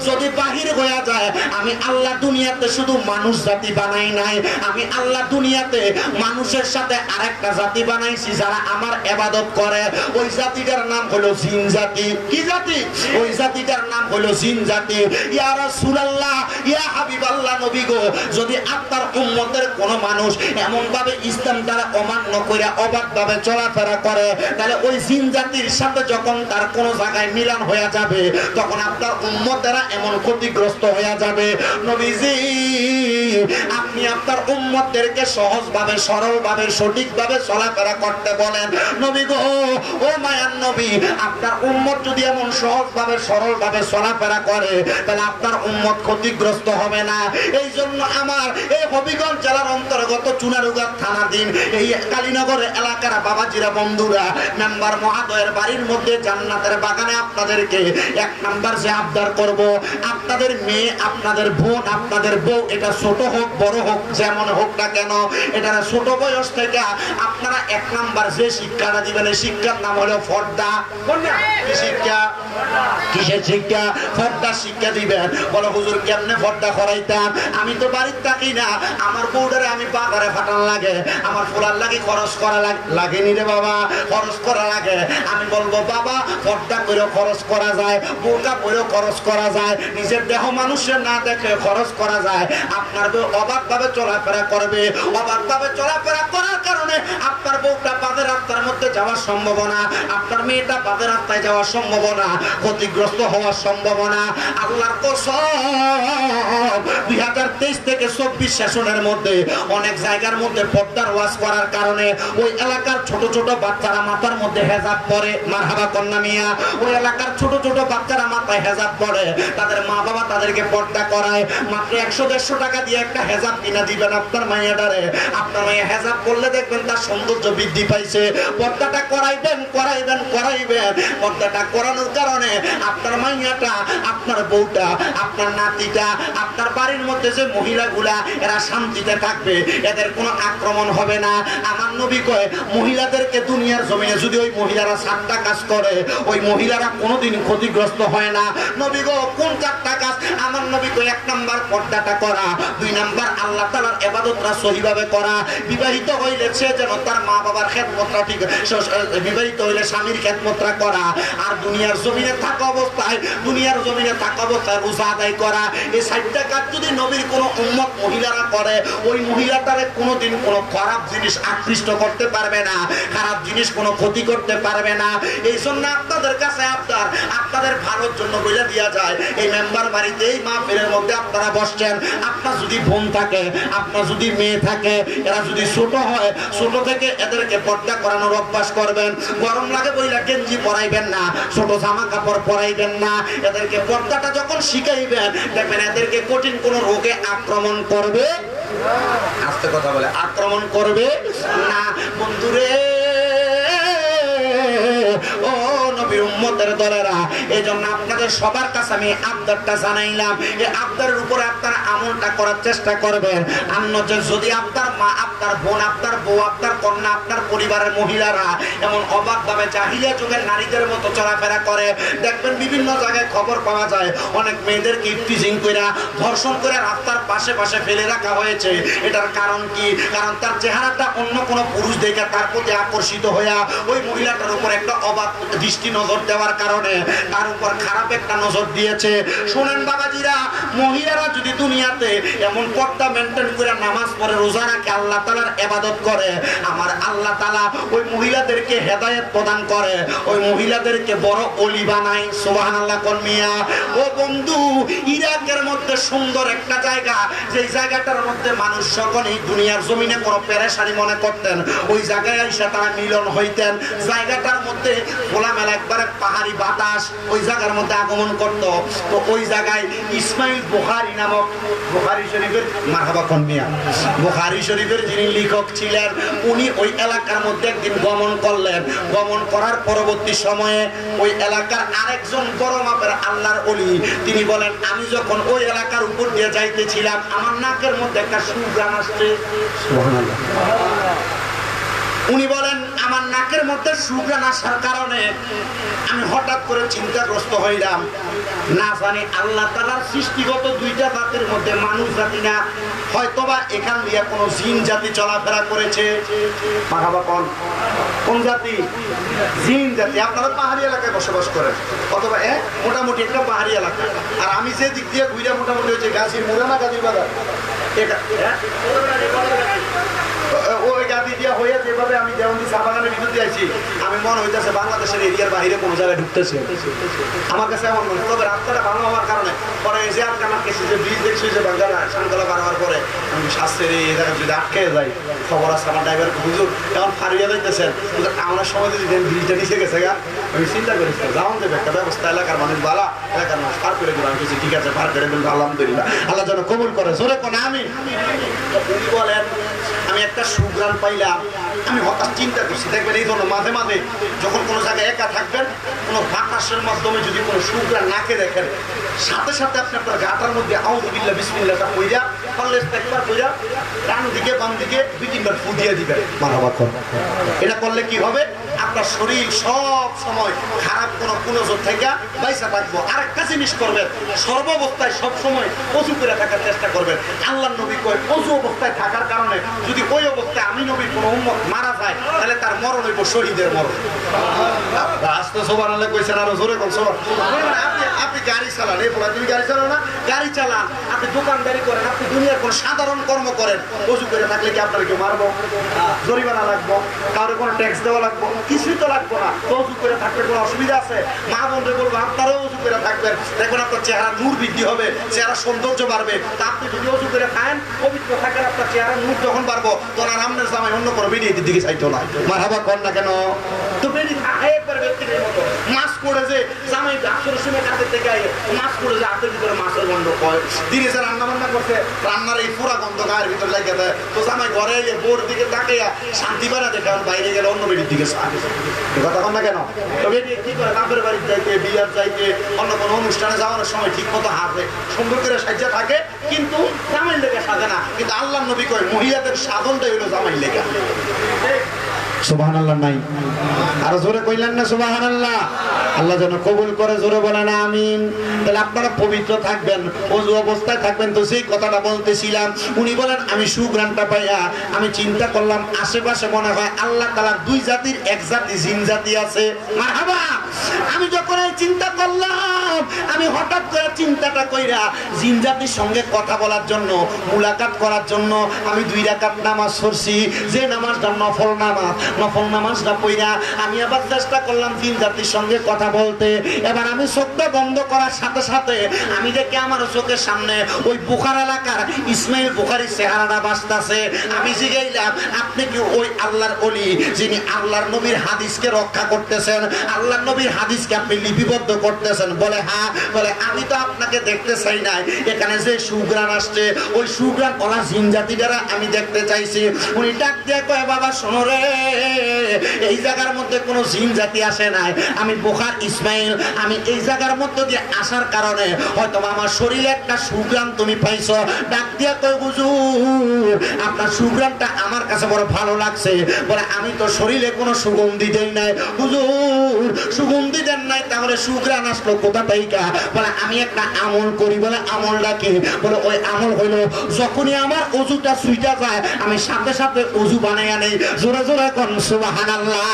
যদি বাহির হয়ে যায়, আমি আল্লাহ দুনিয়াতে শুধু মানুষ জাতি বানাই নাই, আমি আল্লাহ দুনিয়াতে মানুষের সাথে আরেকটা জাতি বানাইছি যারা আমার ইবাদত করে। ওই জাতিটার নাম হলো জিন জাতি। কি জাতি? ওই জাতিটার নাম হলো জিন জাতি। ইয়া রাসূলুল্লাহ, ইয়া হাবিবাল্লাহ নবী গো, যদি আপনার উম্মতের কোন মানুষ এমন ভাবে ইসলাম দ্বারা অমান্য করে অবাক ভাবে চলাফেরা করে, তাহলে ওই জিন জাতির সাথে যখন তার কোন জায়গায় মিলন হয়ে যাবে, তখন আপনার উম্মতেরা এমন ক্ষতিগ্রস্ত হয়ে যাবে। নবীজি, আপনি আপনার উম্মতদেরকে সহজভাবে, সরলভাবে, সঠিকভাবে চলাফেরা করতে বলেন। নবী গো, ও মায়ার নবী, আপনার উম্মত যদি এমন সহজভাবে, সরলভাবে চলাফেরা করে, তাহলে আপনার উম্মত ক্ষতিগ্রস্ত হবে না। এই জন্য আমার এই হবিগঞ্জ জেলার অন্তর্গত চুনারুঘাট থানাধীন এই কালীনগর এলাকার বাবাজিরা, বন্ধুরা, মেম্বার মহাদয়ের বাড়ির মধ্যে জান্নাতের বাগানে আপনাদেরকে এক নাম্বার যে আবদার করব, আপনাদের মেয়ে, আপনাদের বোন, আপনাদের বউ, এটা ছোট হোক বড় হোক যেমন হোক না কেন, এটা ছোট বয়স থেকে আপনারা 1 নাম্বার যে শিক্ষাটা দিবেন, এই শিক্ষার নাম হলো পর্দা। কি শিক্ষা? কিসের শিক্ষা? পর্দা শিক্ষা দিবেন। বলো হুজুর কেমনে পর্দা করাইতাম? আমি তো বাড়িতে থাকি না, আমার বউডারে আমি পাকারে ফাটান লাগে, আমার ফুলার লাগে খরচ করা লাগেনি রে বাবা, খরচ করা লাগে। আমি বলবো বাবা পর্দা করেও খরচ করা যায়, বোরকা পরেও খরচ করা যায়, নিজের দেহ মানুষের না দেখে খরচ করা যায়। আপনার বউ অবাকভাবে চলাফেরা করবে, অবাকভাবে চলাফেরা করার কারণে আপনার বউটা বাদের রাস্তার মধ্যে যাওয়ার সম্ভাবনা, আপনার মেয়েটা বাদের রাস্তায় যাওয়ার সম্ভাবনা, ক্ষতিগ্রস্ত হওয়ার সম্ভাবনা। আল্লাহর কসম 2023 থেকে 24 সেশনের মধ্যে অনেক জায়গার মধ্যে পর্দার ওয়াজ করার কারণে ওই এলাকার ছোট ছোট বাচ্চারা মাথার মধ্যে হেজাব পরে, মারহাবা কন্যা মিয়া, ওই এলাকার ছোট ছোট বাচ্চারা মাথায় হেজাব পরে, তাদের মা বাবা তাদেরকে পর্দা করায়। মাত্র 100-150 টাকা দিয়ে একটা হেজাব কিনা দিবেন আপনার মাইয়াটারে, আপনার মাইয়া হেজাব করলে দেখবেন তার সৌন্দর্য বৃদ্ধি পাইছে। পর্দাটা করাইবেন করাইবেন করাইবেন, পর্দাটা করানোর কারণে আপনার মাইয়াটা, আপনার বউটা, আপনার নাতিটা, আপনার বাড়ির মধ্যে যে মহিলাগুলা এরা শান্তিতে থাকবে, এদের কোনো আক্রমণ হবে না। আমার নবী কয় মহিলাদেরকে দুনিয়ার জমিনে যদি ওই মহিলারা 7টা কাজ করে, ওই মহিলারা কোনোদিন ক্ষতিগ্রস্ত হয় না। নবী গো কোন 4টা কাজ? আমার নবী কয় 1 নাম্বার পর্দাটা করা, 2 নাম্বার আল্লাহ তাআলার ইবাদতটা সহিভাবে করা, বিবাহিত হইলে সে যেন তার মা বাবার খেদমতটা ঠিক, বিবাহিত হইলে স্বামীর খেদমতটা করা, আর দুনিয়ার জমিনে থাকা অবস্থায় রোজা আদায় করা। এই 4টা কাজ যদি নবীর কোনো উম্মত মহিলারা করে, ওই মহিলাটারে কোনোদিন কোনো খারাপ জিনিস আকৃষ্ট করতে পারবে না, খারাপ জিনিস কোনো ক্ষতি করতে পারবে না। এই জন্য আপনাদের কাছে আপনাদের ভালোর জন্য বলে দেওয়া যায়, এই মেম্বার বাড়িতে এই মাহফিলের মধ্যে আপনারা বসছেন, আপনার যদি বোন থাকে, আপনার যদি মেয়ে থাকে, এরা যদি ছোট হয়, ছোট থেকে এদেরকে পর্দা করানোর অভ্যাস করবেন। গরম লাগে বইলা গেঞ্জি পরাইবেন না, ছোট জামা কাপড় পরাইবেন না, এদেরকে পর্দাটা যখন শিখাইবেন দেখবেন এদেরকে কঠিন কোনো রোগে আক্রমণ করবে, আস্তে কথা বলে, আক্রমণ করবে না। বন্ধুরে ও নবীর উম্মতের দলেরা, এই জন্য আপনাদের সবার কাছে আমি আবদারটা জানাইলাম, এই আবদারের উপরে আপনারা আমলটা করার চেষ্টা করবেন। অন্যথায় যদি আপনার মা, আপনার বোন, আপনার বউ, আপনার কন্যা, আপনার পরিবারের মহিলারা এমন অবাকভাবে জাহিলিয়া যুগের নারীদের মতো চলাফেরা করে, দেখবেন বিভিন্ন জায়গায় খবর পাওয়া যায় অনেক মেয়েদেরকে ইফটিজিং করে, ধর্ষণ করে রাস্তার পাশে পাশে ফেলে রাখা হয়েছে। এটার কারণ কি? কারণ তার চেহারাটা অন্য কোনো পুরুষ দেখে তার প্রতি আকর্ষিত হইয়া ওই মহিলাটার উপর একটা অবাক দৃষ্টি নজর দেওয়ার কারণে তার উপর খারাপ একটা নজর দিয়েছে। শোনেন বাবাজিরা, মহিলারা যদি দুনিয়াতে এমন পর্দা মেনটেন করে নামাজ পড়ে, রোজা রাখে, আল্লাহ তাআলার ইবাদত করে, আমার আল্লাহ তাআলা ওই মহিলাদেরকে হেদায়েত প্রদান করে, ওই মহিলাদেরকে বড় ওলি বানায়। সুবহানাল্লাহ কোন মিয়া। ও বন্ধু, ইরাকের মধ্যে সুন্দর একটা জায়গা, যে জায়গাটার মধ্যে মানুষ সকলেই দুনিয়ার জমিনে কোনো পেরেশানি মনে করতেন, ওই জায়গায় এসে তারা মিলন হইতেন। জায়গাটার মধ্যে খোলামেলা একবারে পাহাড়ি বাতাস, ওই জায়গার মধ্যে আগমন করত। তো ওই জায়গায় ইসমাইল বুখারী নামক, বুখারী শরীফের, মারহাবা কোন মিয়া, বুখারী শরীফের যিনি লেখক ছিলেন, উনি ওই এলাকার মধ্যে একদিন গমন করলেন। গমন করার পরবর্তী সময়ে ওই এলাকার আরেকজন বড় মাপের আল্লাহর ওলি, তিনি বলেন আমি যখন ওই এলাকার উপর দিয়ে যাইতেছিলাম, আমার নাকের মধ্যে একটা সুঘ্রাণ আসছে। সুবহানাল্লাহ। উনি বলেন আমার নাকের মধ্যে সুঘ্রাণ আসার কারণে আমি হঠাৎ করে চিন্তাগ্রস্ত হইলাম, না জানি আল্লাহ তাআলার সৃষ্টিগত 2টা জাতির মধ্যে মানুষ জাতি না, হয়তোবা এখান দিয়ে কোনো জিন জাতি চলাফেরা করেছে। মারহাবা কোন জাতি? জিন জাতি। আপনারা পাহাড়ি এলাকায় বসবাস করেন, অথবা মোটামুটি একটা পাহাড়ি এলাকা, আর আমি যে দিক দিয়ে ঘুরে মোটামুটি হচ্ছে গাছির মুরানা গাজীর বাজার, ওই গাদি দিয়া হইয়া যেভাবে আমি দেওয়ানি চা বাগানের ভিতর দিয়ে আইছি, আমি মনে হইতেছে বাংলাদেশের এরিয়ার বাইরে কোনো জায়গায় ঢুকতেছে। আমার কাছে এমন মনে, তবে রাস্তাটা ভালো হওয়ার কারণে পরে এসে আটকে আমাকে যে ব্রিজ দেখছি, যে বাঙ্গালা সানতলা পার হওয়ার পরে আমি স্বাস্থ্যের এই জায়গায় যদি আটকে যাই, খবর আছে আমার ড্রাইভার হুজুর এখন ফারিয়া যাইতেছেন, আমার সময় যদি ব্রিজটা নিচে গেছে গা, আমি চিন্তা করেছি যাওয়ান দেবে একটা ব্যবস্থা, এলাকার মানুষ বালা, এলাকার মানুষ পার করে দেবো। আমি কিছু ঠিক আছে, পার করে দেবো, আলহামদুলিল্লাহ, আল্লাহ যেন কবুল করে। জোরে কোন আমি বলেন, আমি একটা সুঘ্রাণ পাইলাম, আমি হঠাৎ চিন্তা করছি, দেখবেন এই জন্য মাঝে মাঝে যখন কোনো জায়গায় একা থাকবেন, কোনো বাতাসের মাধ্যমে যদি কোনো সুঘ্রাণ নাকে দেখেন, সাথে সাথে আপনি আপনার গাটার মধ্যে আউযু বিল্লাহ বিসমিল্লাহটা কইরা পারলে একবার কইরা ডান দিকে বাম দিকে দুই তিনবার ফু দিয়ে দিবেন। মারহাবা কর। এটা করলে কি হবে, আপনার শরীর সব সময় খারাপ কোনো কুনজর থেকে বাইসা থাকবো। আরেকটা জিনিস করবেন, সর্বাবস্থায় সব সময় ওযু করে থাকার চেষ্টা করবেন। আল্লাহর নবী কয় ওযু অবস্থায় থাকার কারণে যদি ওই অবস্থায় আমি নবীর কোনো উম্মত মারা যায় তাহলে তার মরণ হইব শহীদের মরণ। আস্তে সুবহানাল্লাহ কইছেন, আরো জোরে কোন সুবহানাল্লাহ। আপনি গাড়ি চালান, এই বলা তুমি গাড়ি চালাও না, গাড়ি চালান, আপনি দোকানদারি করেন, আপনি দুনিয়ার কোন সাধারণ কর্ম করেন, ওযু করে থাকলে কি আপনার কেউ মারবো, জরিমানা লাগবো, কারো কোনো ট্যাক্স দেওয়া লাগবো, কিছুই তো লাগবো না। ওযু করে থাকলে কোনো অসুবিধা আছে? মা বোনরে বলবো আপনারাও ওযু করে থাকবেন, দেখুন আপনার চেহারা নূর বৃদ্ধি হবে, চেহারা সৌন্দর্য বাড়বে। তা আপনি যদি ওযু করে খান, পবিত্র থাকেন, আপনার চেহারা নূর যখন বাড়বো তখন আর আমনের জামাই অন্য কোনো বেরিয়ে দিকে চাইতো না। মারহাবা কর না কেন? তো বেরিয়ে থাকে একবার ব্যক্তির মতো মাছ করে যে জামাই আসরের সময় কাঁধের থেকে মাছ করে যে হাতের ভিতরে মাছের গন্ধ হয়, দিনে যে রান্না বান্না করছে রান্নার এই পুরা গন্ধ গায়ের ভিতরে লাগে দেয়, তো জামাই ঘরে এলে বোর দিকে তাকাইয়া শান্তি বাড়া দেখে বাইরে গেলে অন্য বেরির দিকে কথা কন না কেন? তো বেরিয়ে কি করে বাপের বাড়ির যাইতে, বিয়ার যাইতে, অন্য কোনো অনুষ্ঠানে যাওয়ার সময় ঠিক মতো হাসে, সুন্দর করে সাজ্জা থাকে, কিন্তু জামাই লেগে সাজে না। কিন্তু আল্লাহর নবী কয় মহিলাদের সাধনটাই হলো জামাই লেগে। সুবহানাল্লাহ নাই? আরো জোরে কইলেন না সুবহানাল্লাহ? আল্লাহ যেন কবুল করে, জোরে বলেন আমিন। তাহলে আপনারা পবিত্র থাকবেন, ওযু অবস্থায় থাকবেন। তো সেই কথাটা বলতেছিলাম, উনি বলেন আমি সুগ্রাণটা পাইয়া আমি চিন্তা করলাম আশেপাশে মনে হয় আল্লাহ তাআলার দুই জাতির এক জাতি জিন জাতি আছে। মারহাবা। আমি যখন এই চিন্তা করলাম, আমি হঠাৎ করে চিন্তাটা কইরা জিন জাতির সঙ্গে কথা বলার জন্য, মুলাকাত করার জন্য আমি 2 রাকাত নামাজ পড়ছি, যে নামাজটা নফল নামাজ, নফল নামাজটা পড়া আমি আবার চেষ্টা করলাম জিন জাতির সঙ্গে কথা বলতে। এবার আমি চোখটা বন্ধ করার সাথে সাথে আমি দেখি আমার চোখের সামনে ওই বুখার এলাকার ইসমাইল বুখারীর চেহারাটা বাসতাছে। আমি জিগাইলাম আপনি কি ওই আল্লাহর ওলি যিনি আল্লাহর নবীর হাদিসকে রক্ষা করতেছেন, আল্লাহর নবীর হাদিসকে আপনি লিপিবদ্ধ করতেছেন? বলে হ্যাঁ। বলে আমি তো আপনাকে দেখতে চাই নাই, এখানে যে সুগ্রাণ আসছে ওই সুগ্রাণ ওলা জিন জাতি দ্বারা আমি দেখতে চাইছি। উনি ডাক দিয়ে কয় বাবা শোনো রে, এই জায়গার মধ্যে কোনো জিন জাতি আসে নাই, আমি বুখার ইসমাইল, আমি এই জায়গার মধ্যে দিয়ে আসার কারণে হয়তো আমার শরীরে একটা সুগ্রাণ তুমি পাইছো। ডাক দিয়া কয় হুজুর আপনার সুগ্রাণটা আমার কাছে বড় ভালো লাগছে। বলে আমি তো শরীরে কোনো সুগন্ধি দেই নাই। হুজুর সুগন্ধি দেন নাই, তাহলে সুগ্রাণ আসলো কোথা থেকে? বলে আমি একটা আমল করি। বলে আমলটা কি? বলে ওই আমল হইলো যখনই আমার ওযুটা ছুইটা যায় আমি সাথে সাথে ওযু বানাইয়া নেই। জোরে জোরে কোন সুবহানাল্লাহ।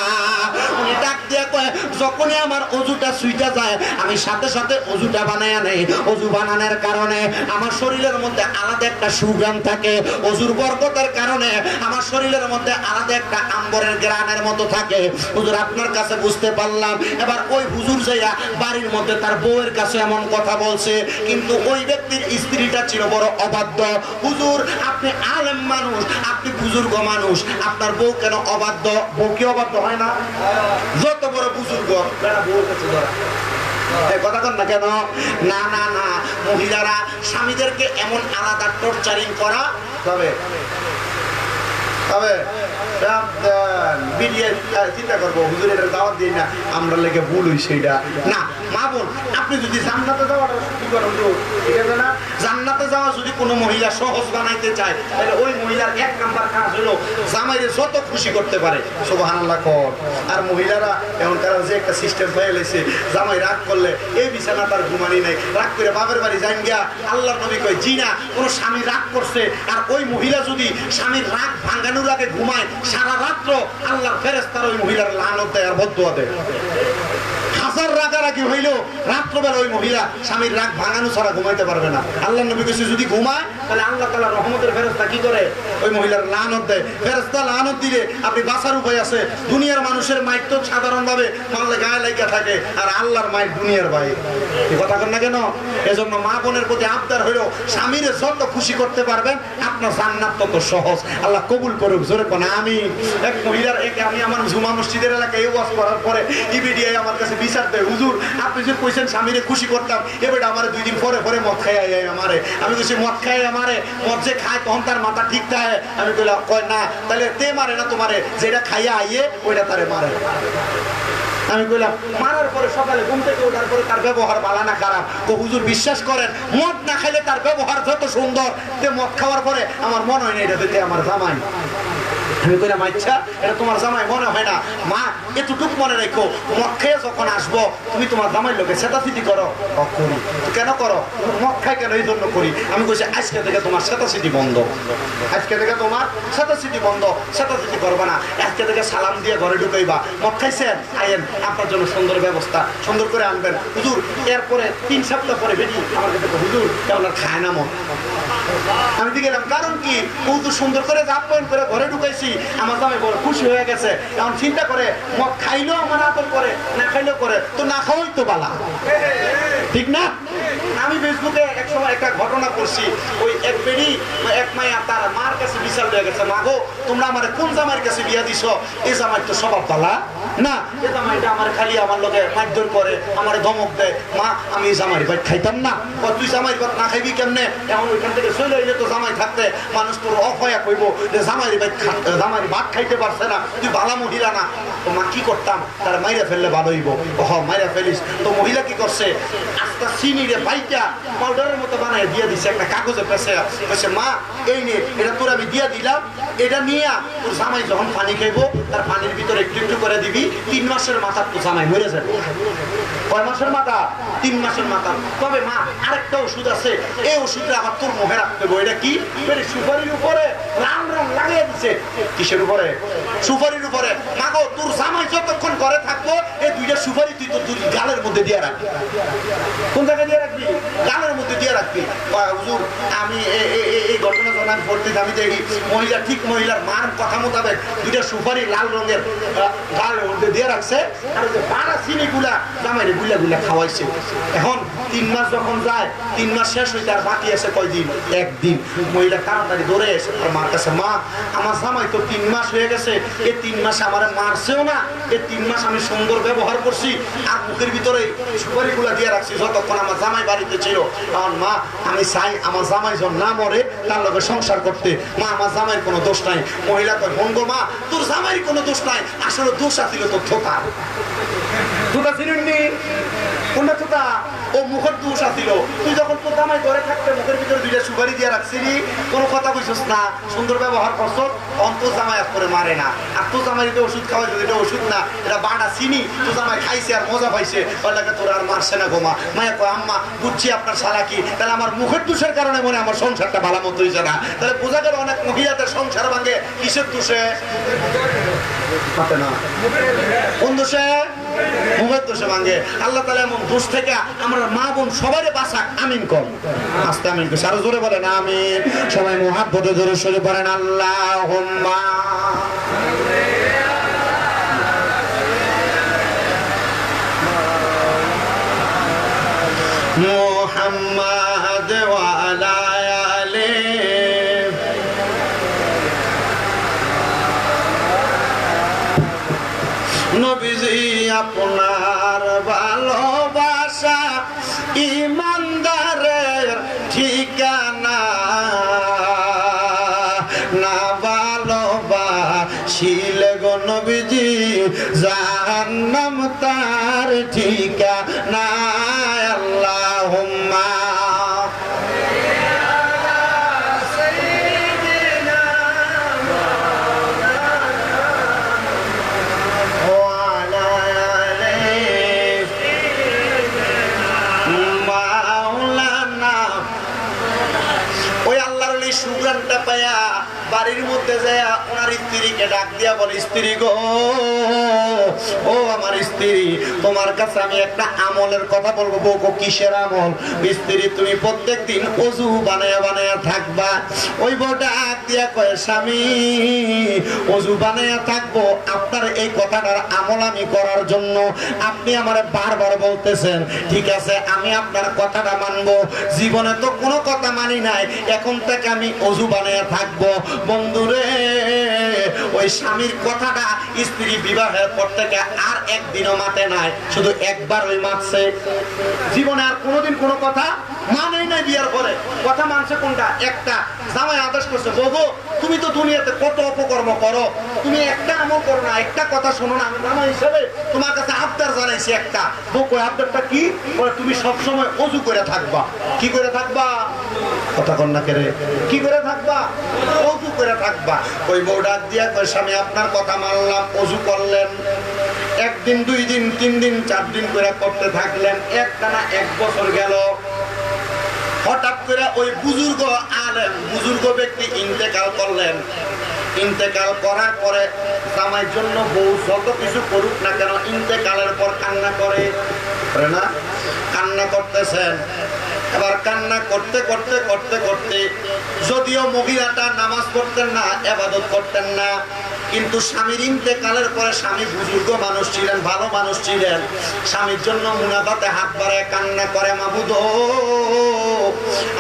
উনি ডাক দিয়ে কয় যখনই আমার ওযুটা ছুইটা যায় আমি সাথে সাথে ওযুটা বানাইয়া নেই। ওযু বানানোর কারণে আমার শরীরের মধ্যে আলাদা একটা সুগ্রাণ থাকে, ওযুর বরকতের কারণে আমার শরীরের মধ্যে আলাদা একটা আম্বরের গ্রানের মতো থাকে। হুজুর আপনার কাছে বুঝতে পারলাম। এবার ওই হুজুর যাইয়া বাড়ির মধ্যে তার বউয়ের কাছে এমন কথা বলছে, কিন্তু ওই ব্যক্তির স্ত্রীটা ছিল বড় অবাধ্য। হুজুর আপনি আলেম মানুষ, আপনি বুজুর্গ মানুষ, আপনার বউ কেন অবাধ্য? বউ কি অবাধ্য হয় না? যত বড় বুজুর্গ বউর কাছে ধরা কথা কন না কেন? না না না, মহিলারা স্বামীদেরকে এমন আলাদা টর্চারিং করা তবে তবে চিন্তা করবো হুজুরের দাওয়াত দিই না আমরা লেগে ভুল হই সেইটা না। মা বোন আপনি যদি জান্নাতে যাওয়াটা কি করেন, ঠিক আছে না? জান্নাতে যাওয়া যদি কোনো মহিলা সহজ বানাইতে চায় তাহলে ওই মহিলার 1 নাম্বার কাজ হলো জামাইরে যত খুশি করতে পারে। সুবহানাল্লাহ কর। আর মহিলারা এখন তারা যে একটা সিস্টেম হয়ে গেছে, জামাই রাগ করলে এই বিছানা তার ঘুমানি নেই, রাগ করে বাপের বাড়ি যান গিয়া। আল্লাহর নবী কয় জি না, কোনো স্বামী রাগ করছে আর ওই মহিলা যদি স্বামীর রাগ ভাঙানোর আগে ঘুমায় সারা রাত্র আল্লাহর ফেরেশতারা ওই মহিলার লানত দেয় আর বদদুয়া দেয়। হাজার রাগারাগি হইলেও রাত্রবেলা ওই মহিলা স্বামীর রাগ ভাঙানো ছাড়া ঘুমাইতে পারবে না। আল্লাহর নবী কইছে যদি ঘুমায় তাহলে আল্লাহ তাআলা রহমতের ফেরেশতা কি করে? ওই মহিলার লানত দেয়। ফেরেশতা লানত দিলে আপনি বাঁচার উপায় আছে। দুনিয়ার মানুষের মাইর তো সাধারণভাবে মারলে গায়ে লাগা থাকে, আর আল্লাহর মাইর দুনিয়ার বাইরে। এই কথা কন না কেন? এজন্য মা বোনের প্রতি আবদার হইলো স্বামীরে যত খুশি করতে পারবেন আপনার জান্নাত তত সহজ। আল্লাহ কবুল করুক। জোরে কোন আমিন। এক মহিলার আমি আমার জুমা মসজিদের এলাকায় ওয়াজ করার পরে ইবিডিআই আমার কাছে বিচার দেয়, হুজুর আপনি যে কইছেন স্বামীরে খুশি করতাম, এবার আমার 2 দিন পরে পরে মদ খাই আমারে। আমি কইছি মদ খাই আমারে, মদ যে খায় তখন তার মাথা ঠিক থাকে। আমি কইলাম কয় না, তাহলে তে মারে না তোমারে, যেটা খাইয়া আইয়ে ওইটা তারে মারে। আমি কইলাম মারার পরে সকালে ঘুম থেকে ওঠার পরে তার ব্যবহার ভালো না খারাপ? তো হুজুর বিশ্বাস করেন মদ না খাইলে তার ব্যবহার যত সুন্দর, তে মদ খাওয়ার পরে আমার মনে হয় না এটা দিতে আমার জামাই। আমি কইলাম আচ্ছা এটা তোমার জামাই মনে হয় না? মা এতটুকু মনে রেখো, মদ খেয়ে যখন আসবো তুমি তোমার জামাই লোকে সেটাচিটি করো। করি। কেন করো? মদ খাই কেন? এই জন্য করি। আমি কইছি আজকে থেকে তোমার সেটাচিটি বন্ধ, আজকে থেকে তোমার সেটাচিটি বন্ধ, সেটাচিটি করবে না। আজকে থেকে সালাম দিয়ে ঘরে ঢুকাইবা। মদ খাইছেন আইয়েন, আপনার জন্য সুন্দর ব্যবস্থা সুন্দর করে আনবেন হুজুর। এরপরে 3 সপ্তাহ পরে বেটি আমার কাছে হুজুর কেমন খায় না মদ। আমি দিয়ে গেলাম কারণ কি? হুজুর সুন্দর করে আপ্যায়ন করে ঘরে ঢুকাইছি, আমার জামাই বড় খুশি হয়ে গেছে। এখন চিন্তা করে মদ খাইলেও আমার আদর করে, না খাইলেও করে, তো না খাওয়াই তো বালা, ঠিক না? আমি ফেসবুকে এক সময় একটা ঘটনা করছি, ওই এক বেড়ি এক মাইয়া তার মার কাছে বিচার হয়ে গেছে, মা গো তোমরা আমার কোন জামাইয়ের কাছে বিয়া দিছো? এই জামাই তো স্বভাব বালা না, এই জামাইটা আমার খালি আমার লোকে মারধর করে, আমার ধমক দেয়। মা আমি এই জামাইয়ের ভাই খাইতাম না। তুই জামাইয়ের ভাত না খাইবি কেমনে? এমন ওইখান থেকে চলে এলে তো জামাই থাকতে মানুষ তোর অফয়া কইব যে জামাইয়ের ভাই জামাইয়ের ভাত খাইতে পারছে না, তুই বালা মহিলা না। তো মা কি করতাম? তারা মাইরা ফেললে ভালো হইব। মাইরা ফেলিস। তো মহিলা কি করছে? আস্তা চিনি রে ভাইটা পাউডারের মতো বানায় দিয়ে দিছে একটা কাগজে পেছে। মা এই নে, এটা তোর আমি দিয়ে দিলাম, এটা নিয়ে তোর জামাই যখন পানি খাইবো তার পানির ভিতরে একটু একটু করে দিবি। 3 মাসের মাথা তোর জামাই মরে যাবে। কয় মাসের মাথা? 3 মাসের মাথা। তবে মা আরেকটা ওষুধ আছে, এই ওষুধটা আবার তোর মুখে রাখতে হবে। এটা কি? সুপারির উপরে লাল রং লাগিয়ে দিছে। কিসের উপরে? সুপারির উপরে। মা গো তোর জামাই যতক্ষণ ঘরে থাকবো এই 2টা সুপারি তুই তোর গালের মধ্যে দিয়ে রাখবি। কোন জায়গায় দিয়ে রাখবি? গালের মধ্যে দিয়ে রাখবি। হুজুর আমি এই ঘটনা যখন আমি পড়তে আমি দেখি মহিলা ঠিক মহিলার মার কথা মোতাবেক 2টা সুপারি লাল রঙের গালের মধ্যে দিয়ে রাখছে, আর যে পাড়া চিনি গুলা জামাইরে গুলা গুলা খাওয়াইছে। এখন 3 মাস যখন যায়, 3 মাস শেষ হইতে আর বাকি আছে কয়দিন? 1 দিন। মহিলা তাড়াতাড়ি দৌড়ে এসে তার মার কাছে, মা আমার জামাই তো 3 মাস হয়ে গেছে, এই 3 মাস আমার মারছেও না, এই 3 মাস আমি সুন্দর ব্যবহার করছি আর মুখের ভিতরে সুপারি গুলা দিয়ে রাখছি যতক্ষণ আমার জামাই বাড়িতে ছিল। কারণ মা আমি চাই আমার জামাই যখন না মরে তার লগে সংসার করতে। মা আমার জামাইয়ের কোনো দোষ নাই। মহিলা কয় বন্ধ মা তোর জামাইয়ের কোনো দোষ নাই, আসলে দোষ আছিল তোর থোতা। থোতা চিনুননি? কোনটা থোতা? ও মুখের দোষ আছিল। তুই যখন তোর জামাই ঘরে থাকতে মুখের ভিতরে 2টা সুপারি দিয়ে রাখছিলি, কোনো কথা কইছস না, সুন্দর ব্যবহার করছ, অন্তর জামাই আর করে মারে না। আর তোর জামাইতে ওষুধ খাওয়াইছে, এটা ওষুধ না, এটা বাড়া চিনি। তোর জামাই খাইছে আর মজা পাইছে, ওর লাগে তোর আর মারছে না গোমা। মায়া কয় আম্মা বুঝছি আপনার সারা কি, তাহলে আমার মুখের দোষের কারণে মনে আমার সংসারটা ভালো মতো হয়েছে না। তাহলে বোঝা গেল অনেক মহিলাদের সংসার ভাঙে কিসের দোষে? না কোন দোষে? মুখের দোষে ভাঙে। আল্লাহ তাআলা এমন দোষ থেকে আমরা মা বোন সবাই বাঁচাক। আমিন কর, আস্তে আমিন কর, আরো জোরে বলেন আমিন। সবাই মুহাব্বতে জোরে সরে পড়েন আল্লাহুম্মা। মুহাম্মাদ ওয়া আলা আলিহি নবীজি আপনার ভালোবাসা ইমানদারের ঠিকানা, না ভালোবাসিলে গো নবীজি জাহান্নাম তার ঠিকানা। আল্লাহুম্মা সুগ্রানটা পায়া বাড়ির মধ্যে যায় ওনার স্ত্রীকে ডাক দিয়া বলে, স্ত্রী গো ও আমার স্ত্রী, তোমার কাছে আমি একটা আমলের কথা বলবো। বউকে কিসের আমল? স্ত্রী তুমি প্রত্যেকদিন ওযু বানায়া বানায়া থাকবা। ওই বউটা ডাক দিয়া কয়, স্বামী ওযু বানায়া থাকবো, আপনার এই কথাটার আমল আমি করার জন্য আপনি আমারে বারবার বলতেছেন, ঠিক আছে আমি আপনার কথাটা মানবো। জীবনে তো কোনো কথা মানি নাই, এখন থেকে আমি ওযু বানায়া থাকবো। বন্ধুরে ওই স্বামীর কথাটা স্ত্রী বিবাহের পর থেকে আর একদিনও মাতে নাই, শুধু একবার ওই মাতছে। জীবনে আর কোনোদিন কোনো কথা মানেই নাই বিয়ার পরে কথা মানছে কোনটা একটা জামাই আদেশ করছে বউ তুমি তো দুনিয়াতে কত অপকর্ম করো তুমি একটা আমল করো না একটা কথা শোনো না আমি জামাই হিসেবে তোমার কাছে আবদার জানাইছি একটা বউ কই আবদারটা কি বলে তুমি সব সময় ওযু করে থাকবা কি করে থাকবা কথা কন না কেরে কি করে থাকবা ওযু করে থাকবা ওই বউ ডাক দিয়া কই স্বামী আপনার কথা মানলাম ওযু করলেন একদিন দুই দিন তিন দিন চার দিন করে করতে থাকলেন একটানা 1 বছর গেল হঠাৎ করে ওই বুজুর্গ আলেম বুজুর্গ ব্যক্তি ইন্তেকাল করলেন ইন্তেকাল করার পরে জামাইয়ের জন্য বউ যত কিছু করুক না কেন ইন্তেকালের পর কান্না করে না কান্না করতেছেন এবার কান্না করতে করতে করতে করতে যদিও মহিলাটা নামাজ পড়তেন না ইবাদত করতেন না কিন্তু স্বামীর ইন্তেকালের পরে স্বামী বুজুর্গ মানুষ ছিলেন ভালো মানুষ ছিলেন স্বামীর জন্য মুনাজাতে হাত বাড়ায় কান্না করে মাবুদ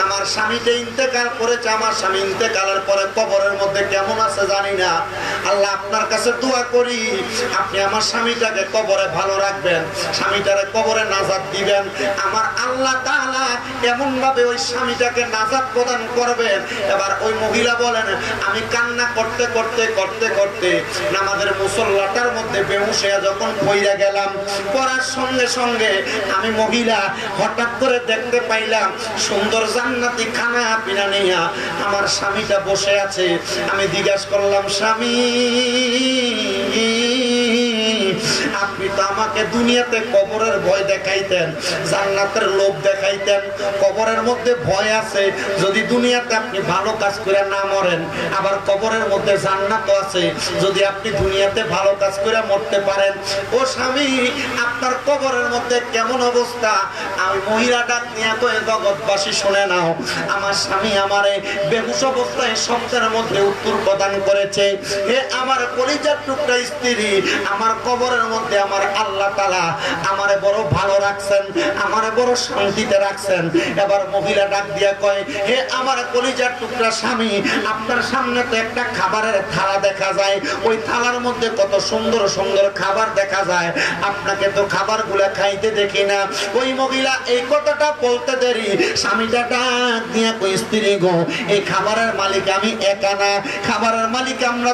আমার স্বামীটা ইন্তেকাল করেছে আমার স্বামী ইন্তেকালের পরে কবরের মধ্যে কেমন আছে জানি না আল্লাহ আপনার কাছে দোয়া করি আপনি আমার স্বামীটাকে কবরে ভালো রাখবেন স্বামীটারে কবরে নাজাত দিবেন আমার আল্লাহ তাআলা এমন ভাবে ওই স্বামীটাকে নাজাত প্রদান করবেন এবার ওই মহিলা বলেন আমি কান্না করতে করতে করতে করতে নামাজের মুসল্লাটার মধ্যে বেহুশ হয়ে যখন পইরা গেলাম পড়ার সঙ্গে সঙ্গে আমি মহিলা হঠাৎ করে দেখতে পাইলাম সুন্দর জান্নাতি খানা পিনা নিয়া আমার স্বামীটা বসে আছে আমি জিজ্ঞাসা করলাম স্বামী আপনি তো আমাকে দুনিয়াতে কবরের ভয় দেখাইতেন জান্নাতের লোভ দেখাইতেন কবরের মধ্যে ভয় আছে যদি দুনিয়াতে আপনি ভালো কাজ করে না মরেন আবার কবরের মধ্যে জান্নাত আছে যদি আপনি দুনিয়াতে ভালো কাজ করে মরতে পারেন ও স্বামী আপনার কবরের মধ্যে কেমন অবস্থা আমি মহিলা ডাক নিয়ে কয়ে জগৎবাসী শুনে নাও আমার স্বামী আমারে বেহুশ অবস্থায় শব্দের মধ্যে উত্তর প্রদান করেছে হে আমার কলিজার টুকরা স্ত্রী আমার কবরের মধ্যে আমার আল্লাহ তাআলা আমারে বড় ভালো রাখছেন আমারে বড় শান্তিতে রাখছেন এবার মহিলা ডাক দিয়া কয় হে আমার কলিজার টুকরা স্বামী আপনার সামনে তো একটা খাবারের থালা দেখা যায় ওই থালার মধ্যে কত সুন্দর সুন্দর খাবার দেখা যায় আপনাকে তো খাবারগুলো খাইতে দেখি না ওই মহিলা এই কথাটা বলতে দেরি স্বামীটা ডাক দিয়া কই স্ত্রী গো এই খাবারের মালিক আমি একা না খাবারের মালিক আমরা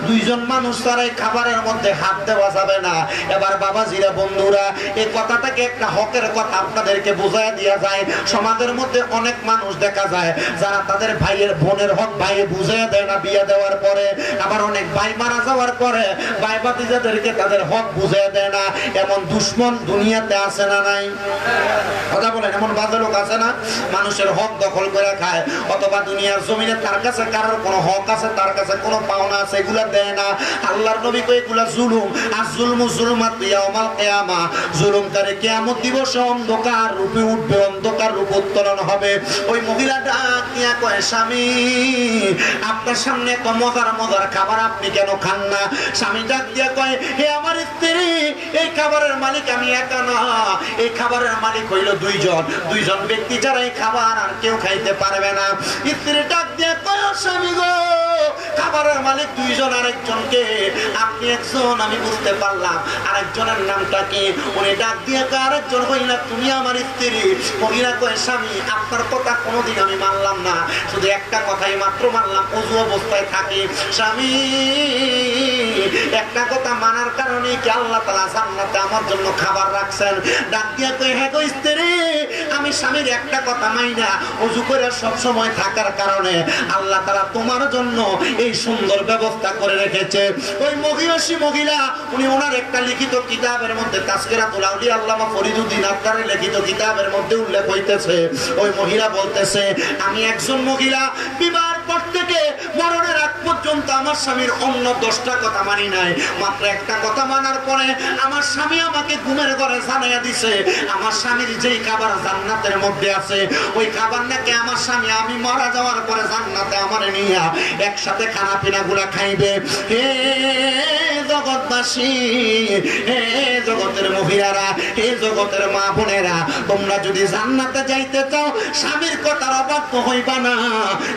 দুইজন মানুষ ছাড়া এই খাবারের মধ্যে হাত দেওয়া যাবে না এবার বাবাজিরা বন্ধুরা এই কথাটাকে একটা হকের কথা আপনাদেরকে বোঝায় দিয়া যায় সমাজের মধ্যে অনেক মানুষ দেখা যায় যারা তাদের ভাইয়ের বোনের হক ভাইয়ে বুঝাইয়া দেয় না বিয়ে দেওয়ার পরে আবার অনেক ভাই মারা যাওয়ার পরে ভাই ভাতিজাদেরকে তাদের হক বুঝাইয়া দেয় না এমন দুশ্মন দুনিয়াতে আছে না নাই কথা বলেন এমন বাজে লোক আছে না মানুষের হক দখল করে খায় অথবা দুনিয়ার জমিনে তার কাছে কারোর কোনো হক আছে তার কাছে কোনো পাওনা আছে এগুলা দেয় না আল্লাহর নবী কই এগুলা জুলুম আর জুলমু জুলুমাত ইয়াউমাল কিয়ামা জুলুমকারী কিয়ামত দিবসে অন্ধকার রূপে উঠবে অন্ধকার রূপ উত্তোলন হবে ওই মহিলা ডাক দিয়া কয় স্বামী আপনার সামনে এত মজার মজার খাবার আপনি কেন খান না স্বামী ডাক দিয়া কয় হে আমার স্ত্রী এই খাবারের মালিক আমি একা না এই খাবারের মালিক হইল দুইজন ব্যক্তি যারা এই খাবার আর কেউ খাইতে পারবে না স্ত্রী ডাক দিয়ে কয় স্বামী গো খাবারের মালিক দুইজন আরেকজনকে আপনি একজন আমি বুঝতে পারলাম আরেকজনের নামটা কি উনি ডাক দিয়ে কয় আরেকজন হইলা তুমি আমার স্ত্রী মহিলা কয় স্বামী আপনার কথা কোনোদিন আমি মানলাম না শুধু একটা কথাই মাত্র মানলাম ওযু অবস্থায় থাকি স্বামী একটা কথা মানার কারণে কি আল্লাহ তাআলা জান্নাতে আমার জন্য খাবার রাখছেন ডাক দিয়ে কয় হ্যাঁ গো স্ত্রী আমি স্বামীর একটা কথা মাইনা ওযু করে সব সময় থাকার কারণে আল্লাহ তাআলা তোমার জন্য এই সুন্দর ব্যবস্থা করে রেখেছে ওই মহিলা উনি ওনার একটা লিখিত কিতাবের মধ্যে তাসকিরাতুল আউলিয়া আল্লামা ফরিদউদ্দিন আত্তারের লিখিত কিতাবের মধ্যে উল্লেখ হইতেছে ওই মহিলা বলতেছে আমি একজন মহিলা বিবাহের পর থেকে মরণের আগ পর্যন্ত আমার স্বামীর অন্য 10টা কথা মানি নাই মাত্র একটা কথা মানার পরে আমার স্বামী আমাকে ঘুমের ঘরে জানাইয়া দিছে আমার স্বামীর যেই খাবার জান্নাতের মধ্যে আছে ওই খাবার নাকি আমার স্বামী আমি মারা যাওয়ার পরে জান্নাতে আমারে নিয়া একসাথে খানা পিনা গুলা খাইবে হে জগৎবাসী, হে জগতের মহিলারা, হে জগতের মা বোনেরা, তোমরা যদি জান্নাতে যাইতে চাও স্বামীর কথার অবাধ্য হইবা না,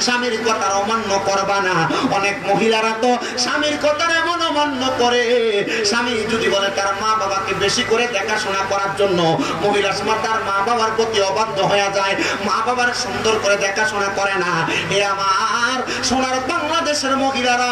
স্বামীর কথার অমান্য করবা না। অনেক মহিলারা তো স্বামীর কথার এমন অমান্য করে, স্বামী যদি বলে তার মা বাবাকে বেশি করে দেখাশোনা করার জন্য, মহিলা সময় তার মা বাবার প্রতি অবাধ্য হয়ে যায়, মা বাবার সুন্দর করে দেখাশোনা করে না। এ আমার সোনার বাংলাদেশের মহিলারা,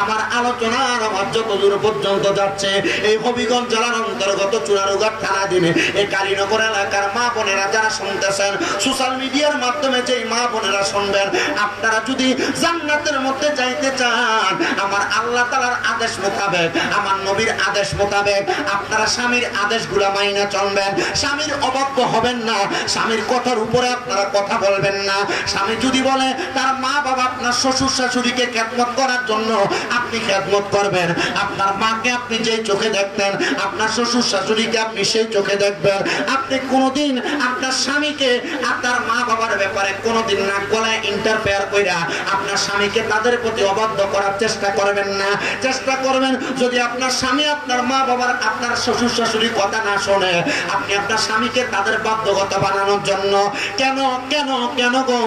আমার আলোচনার আমার যত দূর পর্যন্ত যাচ্ছে, এই হবিগঞ্জ জেলার অন্তর্গত চুনারুঘাট থানাধীনে এই কালীনগর এলাকার মা বোনেরা যারা শুনতেছেন, সোশ্যাল মিডিয়ার মাধ্যমে যেই মা বোনেরা শুনবেন, আপনারা যদি জান্নাতের মধ্যে যাইতে চান, আমার আল্লাহ তাআলার আদেশ মোতাবেক, আমার নবীর আদেশ মোতাবেক আপনারা স্বামীর আদেশগুলা মাইনা চলবেন, স্বামীর অবাধ্য হবেন না, স্বামীর কথার উপরে আপনারা কথা বলবেন না। স্বামী যদি বলে তার মা বাবা, আপনার শ্বশুর শাশুড়িকে খেদমত করার জন্য আপনি খেদমত করবেন, আপনার মাকে আপনি যেই চোখে দেখতেন, আপনার শ্বশুর শাশুড়িকে আপনি সেই চোখে দেখবেন। আপনি কোনোদিন আপনার স্বামীকে আপনার মা বাবার ব্যাপারে কোনোদিন নাক গলায় ইন্টারফেয়ার কইরা আপনার স্বামীকে তাদের প্রতি অবাধ্য করার চেষ্টা করবেন না। চেষ্টা করবেন যদি আপনার স্বামী আপনার মা বাবার, আপনার শ্বশুর শাশুড়ির কথা না শোনে, আপনি আপনার স্বামীকে তাদের বাধ্যগতা বানানোর জন্য। কেন কেন কেন গো?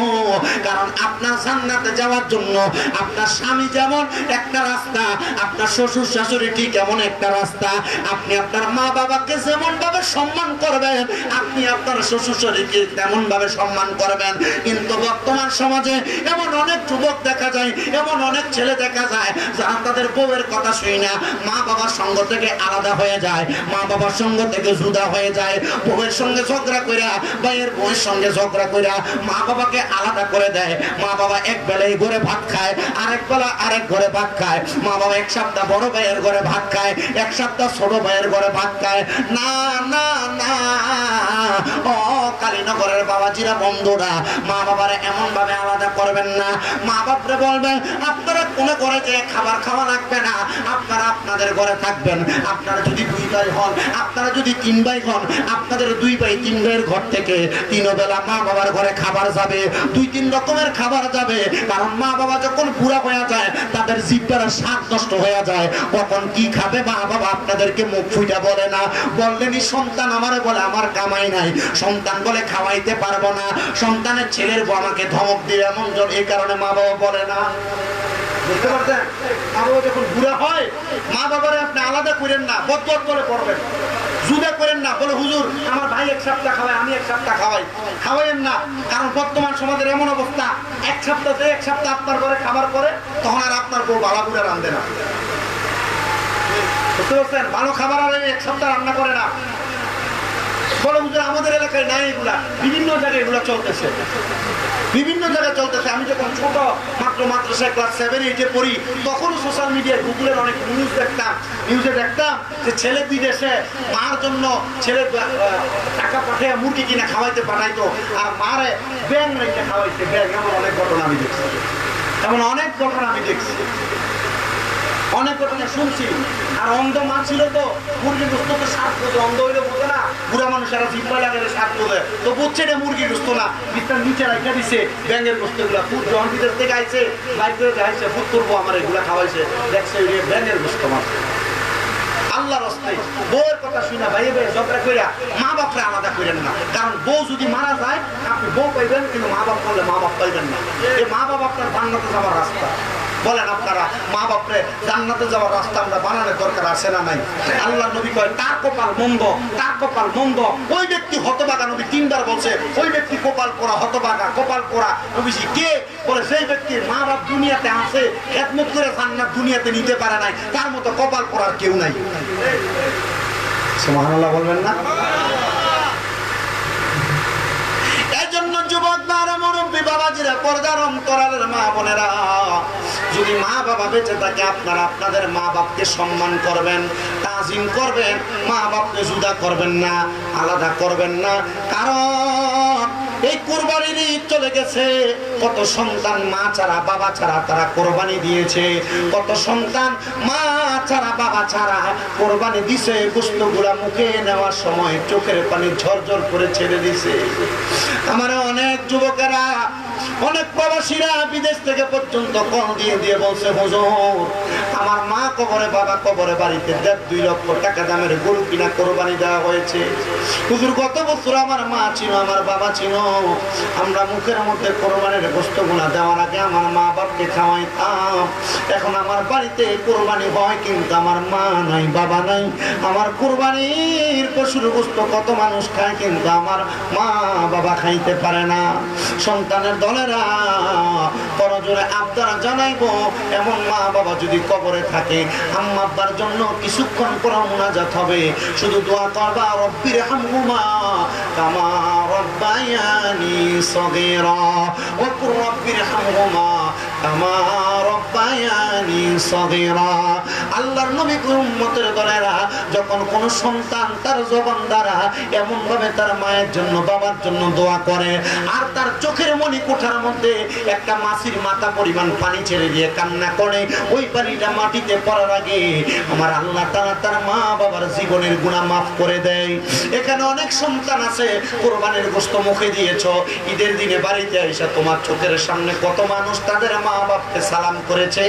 কারণ আপনার জান্নাতে যাওয়ার জন্য আপনার স্বামী যেমন একটা রাস্তা, আপনার শ্বশুর শাশুড়ি ঠিক এমন একটা রাস্তা। আপনি আপনার মা বাবাকে যেমন ভাবে সম্মান করবেন, আপনি আপনার শ্বশুর শাশুড়িকে তেমন ভাবে সম্মান করবেন। কিন্তু বর্তমান সমাজে এমন অনেক যুবক দেখা যায়, এমন অনেক ছেলে দেখা যায় যারা তাদের বউয়ের কথা শুই না, মা বাবার সঙ্গ থেকে আলাদা হয়ে যায়, মা বাবার সঙ্গ থেকে জুদা হয়ে যায়, বউয়ের সঙ্গে ঝগড়া কইরা, ভাইয়ের বউয়ের সঙ্গে ঝগড়া কইরা মা বাবাকে আলাদা করে দেয়। মা বাবা এক বেলায় ঘরে ভাত খায়, আরেক বেলা আরেক ঘরে ভাত খায়। মা বাবা এক সপ্তাহ বড় ভাইয়ের ঘরে ভাত খায়, এক সপ্তাহ ছোট ভাইয়ের ঘরে ভাত খায়। না না না, ও কালীনগরের বাবাজিরা, বন্ধুরা, মা বাবারা এমন ভাবে আলাদা করবেন না। মা বাপরে বলবেন আপনারা কোনে করে যে খাবার খাওয়া লাগবে না, আপনারা আপনাদের ঘরে থাকবেন। আপনারা যদি 2 ভাই হন, আপনারা যদি 3 ভাই হন, আপনাদের 2 ভাই 3 ভাইয়ের ঘর থেকে 3 বেলা মা বাবার ঘরে খাবার যাবে, 2-3 রকমের খাবার যাবে। কারণ মা বাবা যখন বুড়া হয়ে যায়, তাদের জিহ্বার স্বাদ নষ্ট হয়ে যায়, কখন কি খাবে মা বাবা আপনাদেরকে মুখ ফুইটা বলে না। বললেনি সন্তান আমারে বলে আমার কামাই নাই, সন্তান বলে খাওয়াইতে পারবো না, সন্তানের ছেলের বউ আমাকে ধমক দিবে, এমন এই কারণে মা বাবা বলে না। বুঝতে পারছেন? মা বাবা যখন বুড়া হয়, মা বাবারে আপনি আলাদা করেন না, বদবদ করে পড়বেন, জুদা করেন না, বলে হুজুর আমার ভাই 1 সপ্তাহ খাওয়ায়, আমি 1 সপ্তাহ খাওয়াই, খাওয়াইেন না। কারণ বর্তমান সমাজের এমন অবস্থা, 1 সপ্তাহে 1 সপ্তাহ আপনার ঘরে খাবার করে, তখন আর আপনার বউ বালা বুড়া রান্ধে না। বুঝতে পারছেন? ভালো খাবার আর 1 সপ্তাহ রান্না করে না। বলে হুজুর আমাদের এলাকায় নাই এগুলা, বিভিন্ন জায়গায় এগুলা চলতেছে, বিভিন্ন জায়গায় চলতেছে। আমি যখন ছোট মাত্র মাদ্রাসায় ক্লাস 7-8-এ পড়ি, তখনও সোশ্যাল মিডিয়ায় গুগলের অনেক নিউজ দেখতাম, নিউজে দেখতাম যে ছেলে বিদেশে মার জন্য ছেলে টাকা পাঠিয়ে মুরগি কিনে খাওয়াইতে পাঠাইতো, আর মারে ব্যাং রেখে খাওয়াইছে ব্যাং। এমন অনেক ঘটনা আমি দেখছি, এমন অনেক ঘটনা আমি দেখছি, অনেক ঘটনা শুনছি। আর অন্ধ মা ছিল তো, মুরগি গোস্ত তো স্বাদ বোঝে, অন্ধ হইলে বোঝে না। বুড়া মানুষেরা জিব্বা লাগে স্বাদ বোঝে, তো বুঝছে এটা মুরগি গোস্ত না, বিস্তার নিচে রাখা দিছে ব্যাঙের গোস্ত গুলা। ফুট যখন বিদেশ থেকে আইছে, বাইক করে দেখাইছে, ফুট করবো আমার এগুলা খাওয়াইছে, দেখছে ব্যাঙের গোস্ত মাছ। আল্লাহর রাস্তায় বউয়ের কথা শুনা ভাইয়ে ভাইয়ে ঝগড়া কইরা মা বাপরে আলাদা করেন না। কারণ বউ যদি মারা যায়, আপনি বউ পাইবেন, কিন্তু মা বাপ করলে মা বাপ পাইবেন না। এই মা বাপ আপনার জান্নাতে যাওয়ার রাস্তা। বলেন আপনারা, মা বাপরে জান্নাতে যাওয়ার রাস্তা আমরা বানানোর দরকার আছে না নাই? আল্লাহ নবী কয় তার কপাল মন্দ, তার কপাল মন্দ, ওই ব্যক্তি হতভাগা। নবী 3 বার বলছে ওই ব্যক্তি কপাল পোড়া, হতভাগা, কপাল পোড়া। নবীজি কে? বলে সেই ব্যক্তির মা বাপ দুনিয়াতে আছে, খেদমত করে জান্নাত দুনিয়াতে নিতে পারে নাই, তার মতো কপাল পোড়ার কেউ নাই। সুবহানাল্লাহ বলবেন না? এজন্য যুবক বারা, মুরব্বী বাবাজিরা, পর্দার অন্তরালের মা বোনেরা, যদি মা বাবা বেঁচে থাকে, আপনারা আপনাদের মা বাপকে সম্মান করবেন, তাজিম করবেন, মা বাপকে জুদা করবেন না, আলাদা করবেন না। কারণ এই কোরবানির ঈদ চলে গেছে, কত সন্তান মা ছাড়া বাবা ছাড়া তারা কোরবানি দিয়েছে, কত সন্তান মা ছাড়া বাবা ছাড়া কোরবানি দিছে, গোশতগুলা মুখে নেওয়ার সময় চোখের পানি ঝরঝর করে ছেড়ে দিছে। আমার অনেক যুবকেরা অনেক প্রবাসীরা বিদেশ থেকে পর্যন্ত কল দিয়ে দিয়ে বলছে, হুজুর আমার মা কবরে, বাবা কবরে, বাড়িতে 1.5-2 লক্ষ টাকা দামের গরু কিনা কোরবানি দেওয়া হয়েছে। হুজুর গত বছর আমার মা ছিল, আমার বাবা ছিল, আমরা মুখের মধ্যে কোরবানির গোশতগুলো দেওয়ার আগে আমার মা বাপকে খাওয়াইতাম। এখন আমার বাড়িতে কোরবানি হয় কিন্তু আমার মা নাই, বাবা নাই। আমার কোরবানির পশুর গোশত কত মানুষ খায় কিন্তু আমার মা বাবা খাইতে পারে না। সন্তানের দলেরা করজোরে আবদার জানাইবো, এমন মা বাবা যদি কবরে থাকে, আম্মা আব্বার জন্য কিছুক্ষণ পর মুনাজাত হবে, শুধু দোয়া করবা, রব্বির হামহুমা কামা রব্বায়ানি সগীরা ওয়া কুর রব্বির হামহুমা কামা রব্বায়ানি সগীরা। আল্লাহর নবী উম্মতের দলেরা যখন কোন সন্তান তার জবান দ্বারা এমন ভাবে তার মায়ের জন্য, বাবার জন্য দোয়া করে, আর তার চোখের মনি কোঠার মধ্যে একটা মাছির মাথা পরিমাণ পানি ছেড়ে দিয়ে কান্না করে, ওই পানিটা মাটিতে পড়ার আগে আমার আল্লাহ তাআলা তার মা বাবার জীবনের গুনাহ মাফ করে দেয়। এখানে অনেক সন্তান আছে, কোরবানির গোশত মুখে দিয়েছো, ঈদের দিনে বাড়িতে আইসা তোমার চোখের সামনে কত মানুষ তাদের মা বাপকে সালাম করেছে,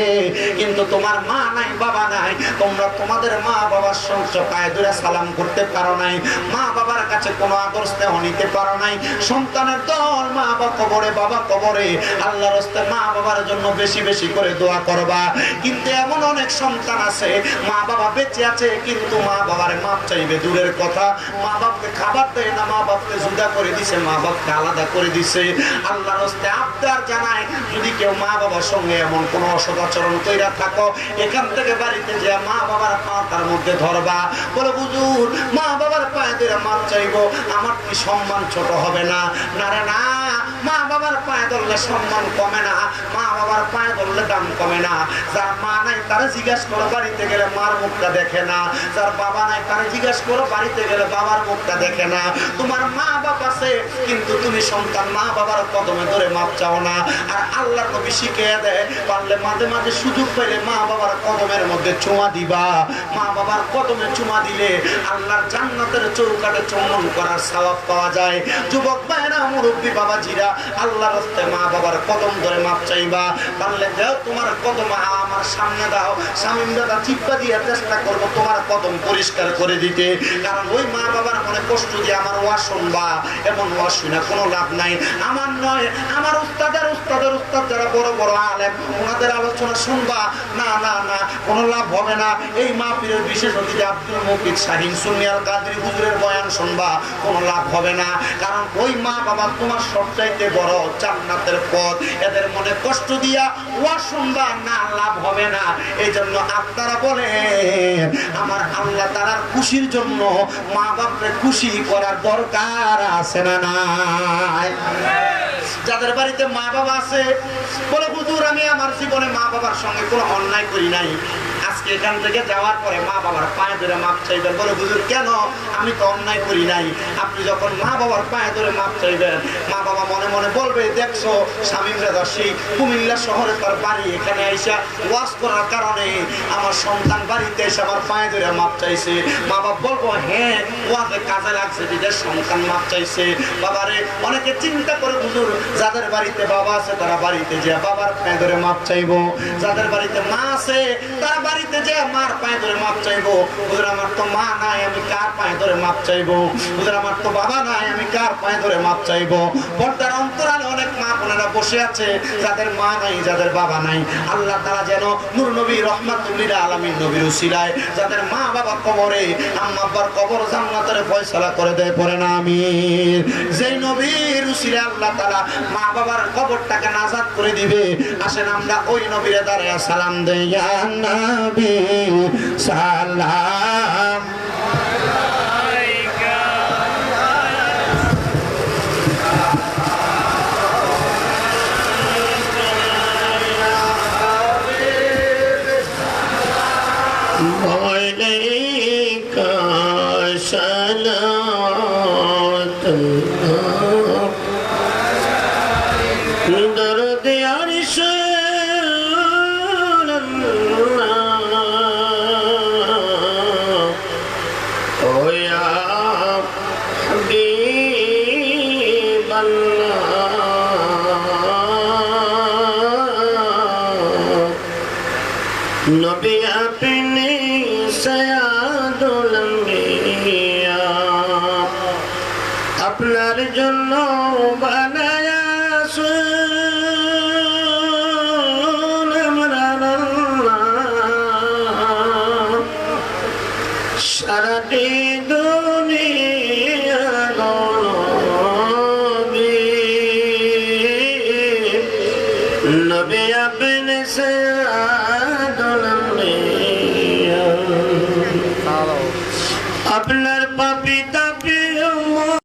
কিন্তু তোমার মা নাই, বাবা নাই, তোমরা তোমাদের মা বাবার সঙ্গে পায়ে ধরে সালাম করতে পারো নাই, মা বাবার কাছে কোনো আদর স্নেহ নিতে পারো নাই। সন্তানের দল মা বাবা কবরে, বাবা কবরে, আল্লাহর রাস্তায় মা বাবার জন্য বেশি বেশি করে দোয়া করবা। কিন্তু এমন অনেক সন্তান আছে, মা বাবা বেঁচে আছে কিন্তু মা বাবার মাপ চাইবে দূরের কথা, মা বাপকে খাবার দেয় না, মা বাপকে জুদা করে দিছে, মা বাপকে আলাদা করে দিছে। আল্লাহর রাস্তায় আবদার জানায়, যদি কেউ মা বাবার সঙ্গে এমন কোনো অসদাচরণ কইরা থাকো, এখান থেকে বাড়িতে যে মা বাবার পাতার মধ্যে ধরবা, বলে হুজুর মা বাবার পায়ে ধরে মাপ চাইবো, আমার কি সম্মান ছোট হবে না? না রে না, মা বাবার পায়ে ধরলে সম্মান কমে না, মা বাবার পায়ে ধরলে দাম কমে না। যার মা নাই তারা জিজ্ঞাসা করো, বাড়িতে গেলে মার মুখটা দেখে না। যার বাবা নাই তারা জিজ্ঞাসা করো, বাড়িতে গেলে বাবার মুখটা দেখে না। তোমার মা বাবা আছে কিন্তু তুমি সন্তান মা বাবার কদমে ধরে মাপ চাও না। আর আল্লাহর নবী শিখিয়ে দেয়, পারলে মাঝে মাঝে সুযোগ পেলে মা বাবার কদমের মধ্যে চুমা দিবা। মা বাবার কদমে চুমা দিলে আল্লাহর জান্নাতের চৌকাঠে চুম্বন করার সওয়াব পাওয়া যায়। যুবক ভাইরা, মুরব্বী বাবাজিরা, আল্লাহর রাস্তায় মা বাবার কদম ধরে মাপ চাইবা। পারলে যাও তোমার কদম আমার সামনে দাও, স্বামী দাদা চিপ্পা দিয়ে চেষ্টা করবো তোমার কদম পরিষ্কার করে দিতে। কারণ ওই মা বাবার মনে কষ্ট দিয়ে আমার ওয়াজ শুনবা, এমন ওয়াজ শুনে কোনো লাভ নাই। আমার নয়, আমার উস্তাদের উস্তাদের উস্তাদ যারা বড় বড় আলেম, ওনাদের আলোচনা শুনবা, না না না, কোনো লাভ হবে না। এই মাহফিলের বিশেষ অতিথি আব্দুল মুকিত শাহিন সুন্নি আল কাদরি হুজুরের বয়ান শুনবা, কোনো লাভ হবে না। কারণ ওই মা বাবা তোমার সবচাইতে বড় জান্নাতের পথ, এদের মনে কষ্ট দিয়া ওয়াজ শুনবা, না, লাভ হবে না। এই জন্য আপনারা বলেন, আমার আল্লাহ তাআলার খুশির জন্য মা বাপকে খুশি করার দরকার আছে না নাই? যাদের বাড়িতে মা বাবা আছে বলে, হুজুর আমি আমার জীবনে মা বাবার সঙ্গে কোনো অন্যায় করি নাই, আজকে এখান থেকে যাওয়ার পরে মা বাবার পায়ে ধরে মাপ চাইবেন। বলে, হুজুর কেন? আমি তো অন্যায় করি নাই। আপনি যখন মা বাবার পায়ে ধরে মাপ চাইবেন, মা বাবা মনে মনে বলবে, দেখছো শামীম রেজা সেই কুমিল্লা শহরে তার বাড়ি, এখানে আইসা ওয়াজ করার কারণে আমার সন্তান বাড়িতে এসে আমার পায়ে ধরে মাপ চাইছে। মা বাবা বলবো, হ্যাঁ ওয়াজে কাজে লাগছে, দিদের সন্তান মাপ চাইছে। বাবারে অনেকে চিন্তা করে, হুজুর যাদের বাড়িতে বাবা আছে তারা বাড়িতে যে বাবার পায়ে ধরে মাপ চাইবো, যাদের বাড়িতে মা আছে তারা বাড়িতে যে মার পায়ে ধরে মাপ চাইবো। হুজুর আমার তো মা নাই, আমি কার পায়ে ধরে মাপ চাইবো? হুজুর আমার তো বাবা নাই, আমি কার পায়ে ধরে মাপ চাইবো? পর্দার অন্তরালে অনেক মা বোনেরা বসে আছে, যাদের মা নাই, যাদের বাবা নাই। আল্লাহ তাআলা যেন নূর নবী রহমাতুল লিল আলামিন নবীর উসিলায় যাদের মা বাবা কবরে, আম্মা আব্বার কবর জান্নাতের ফয়সালা করে দেয়, পড়ে না আমিন। যেই নবীর উসিলায় আল্লাহ তাআলা মা বাবার কবরটাকে নাজাত করে দিবে, আসেন আমরা ওই নবীর দাঁড়ায়া সালাম দেই, ইয়া নবী সালাম আলাইকা। ওয়ালাইকা সালাতুল্লাহ দরদ আরশ জন্য বানায়া সারাটি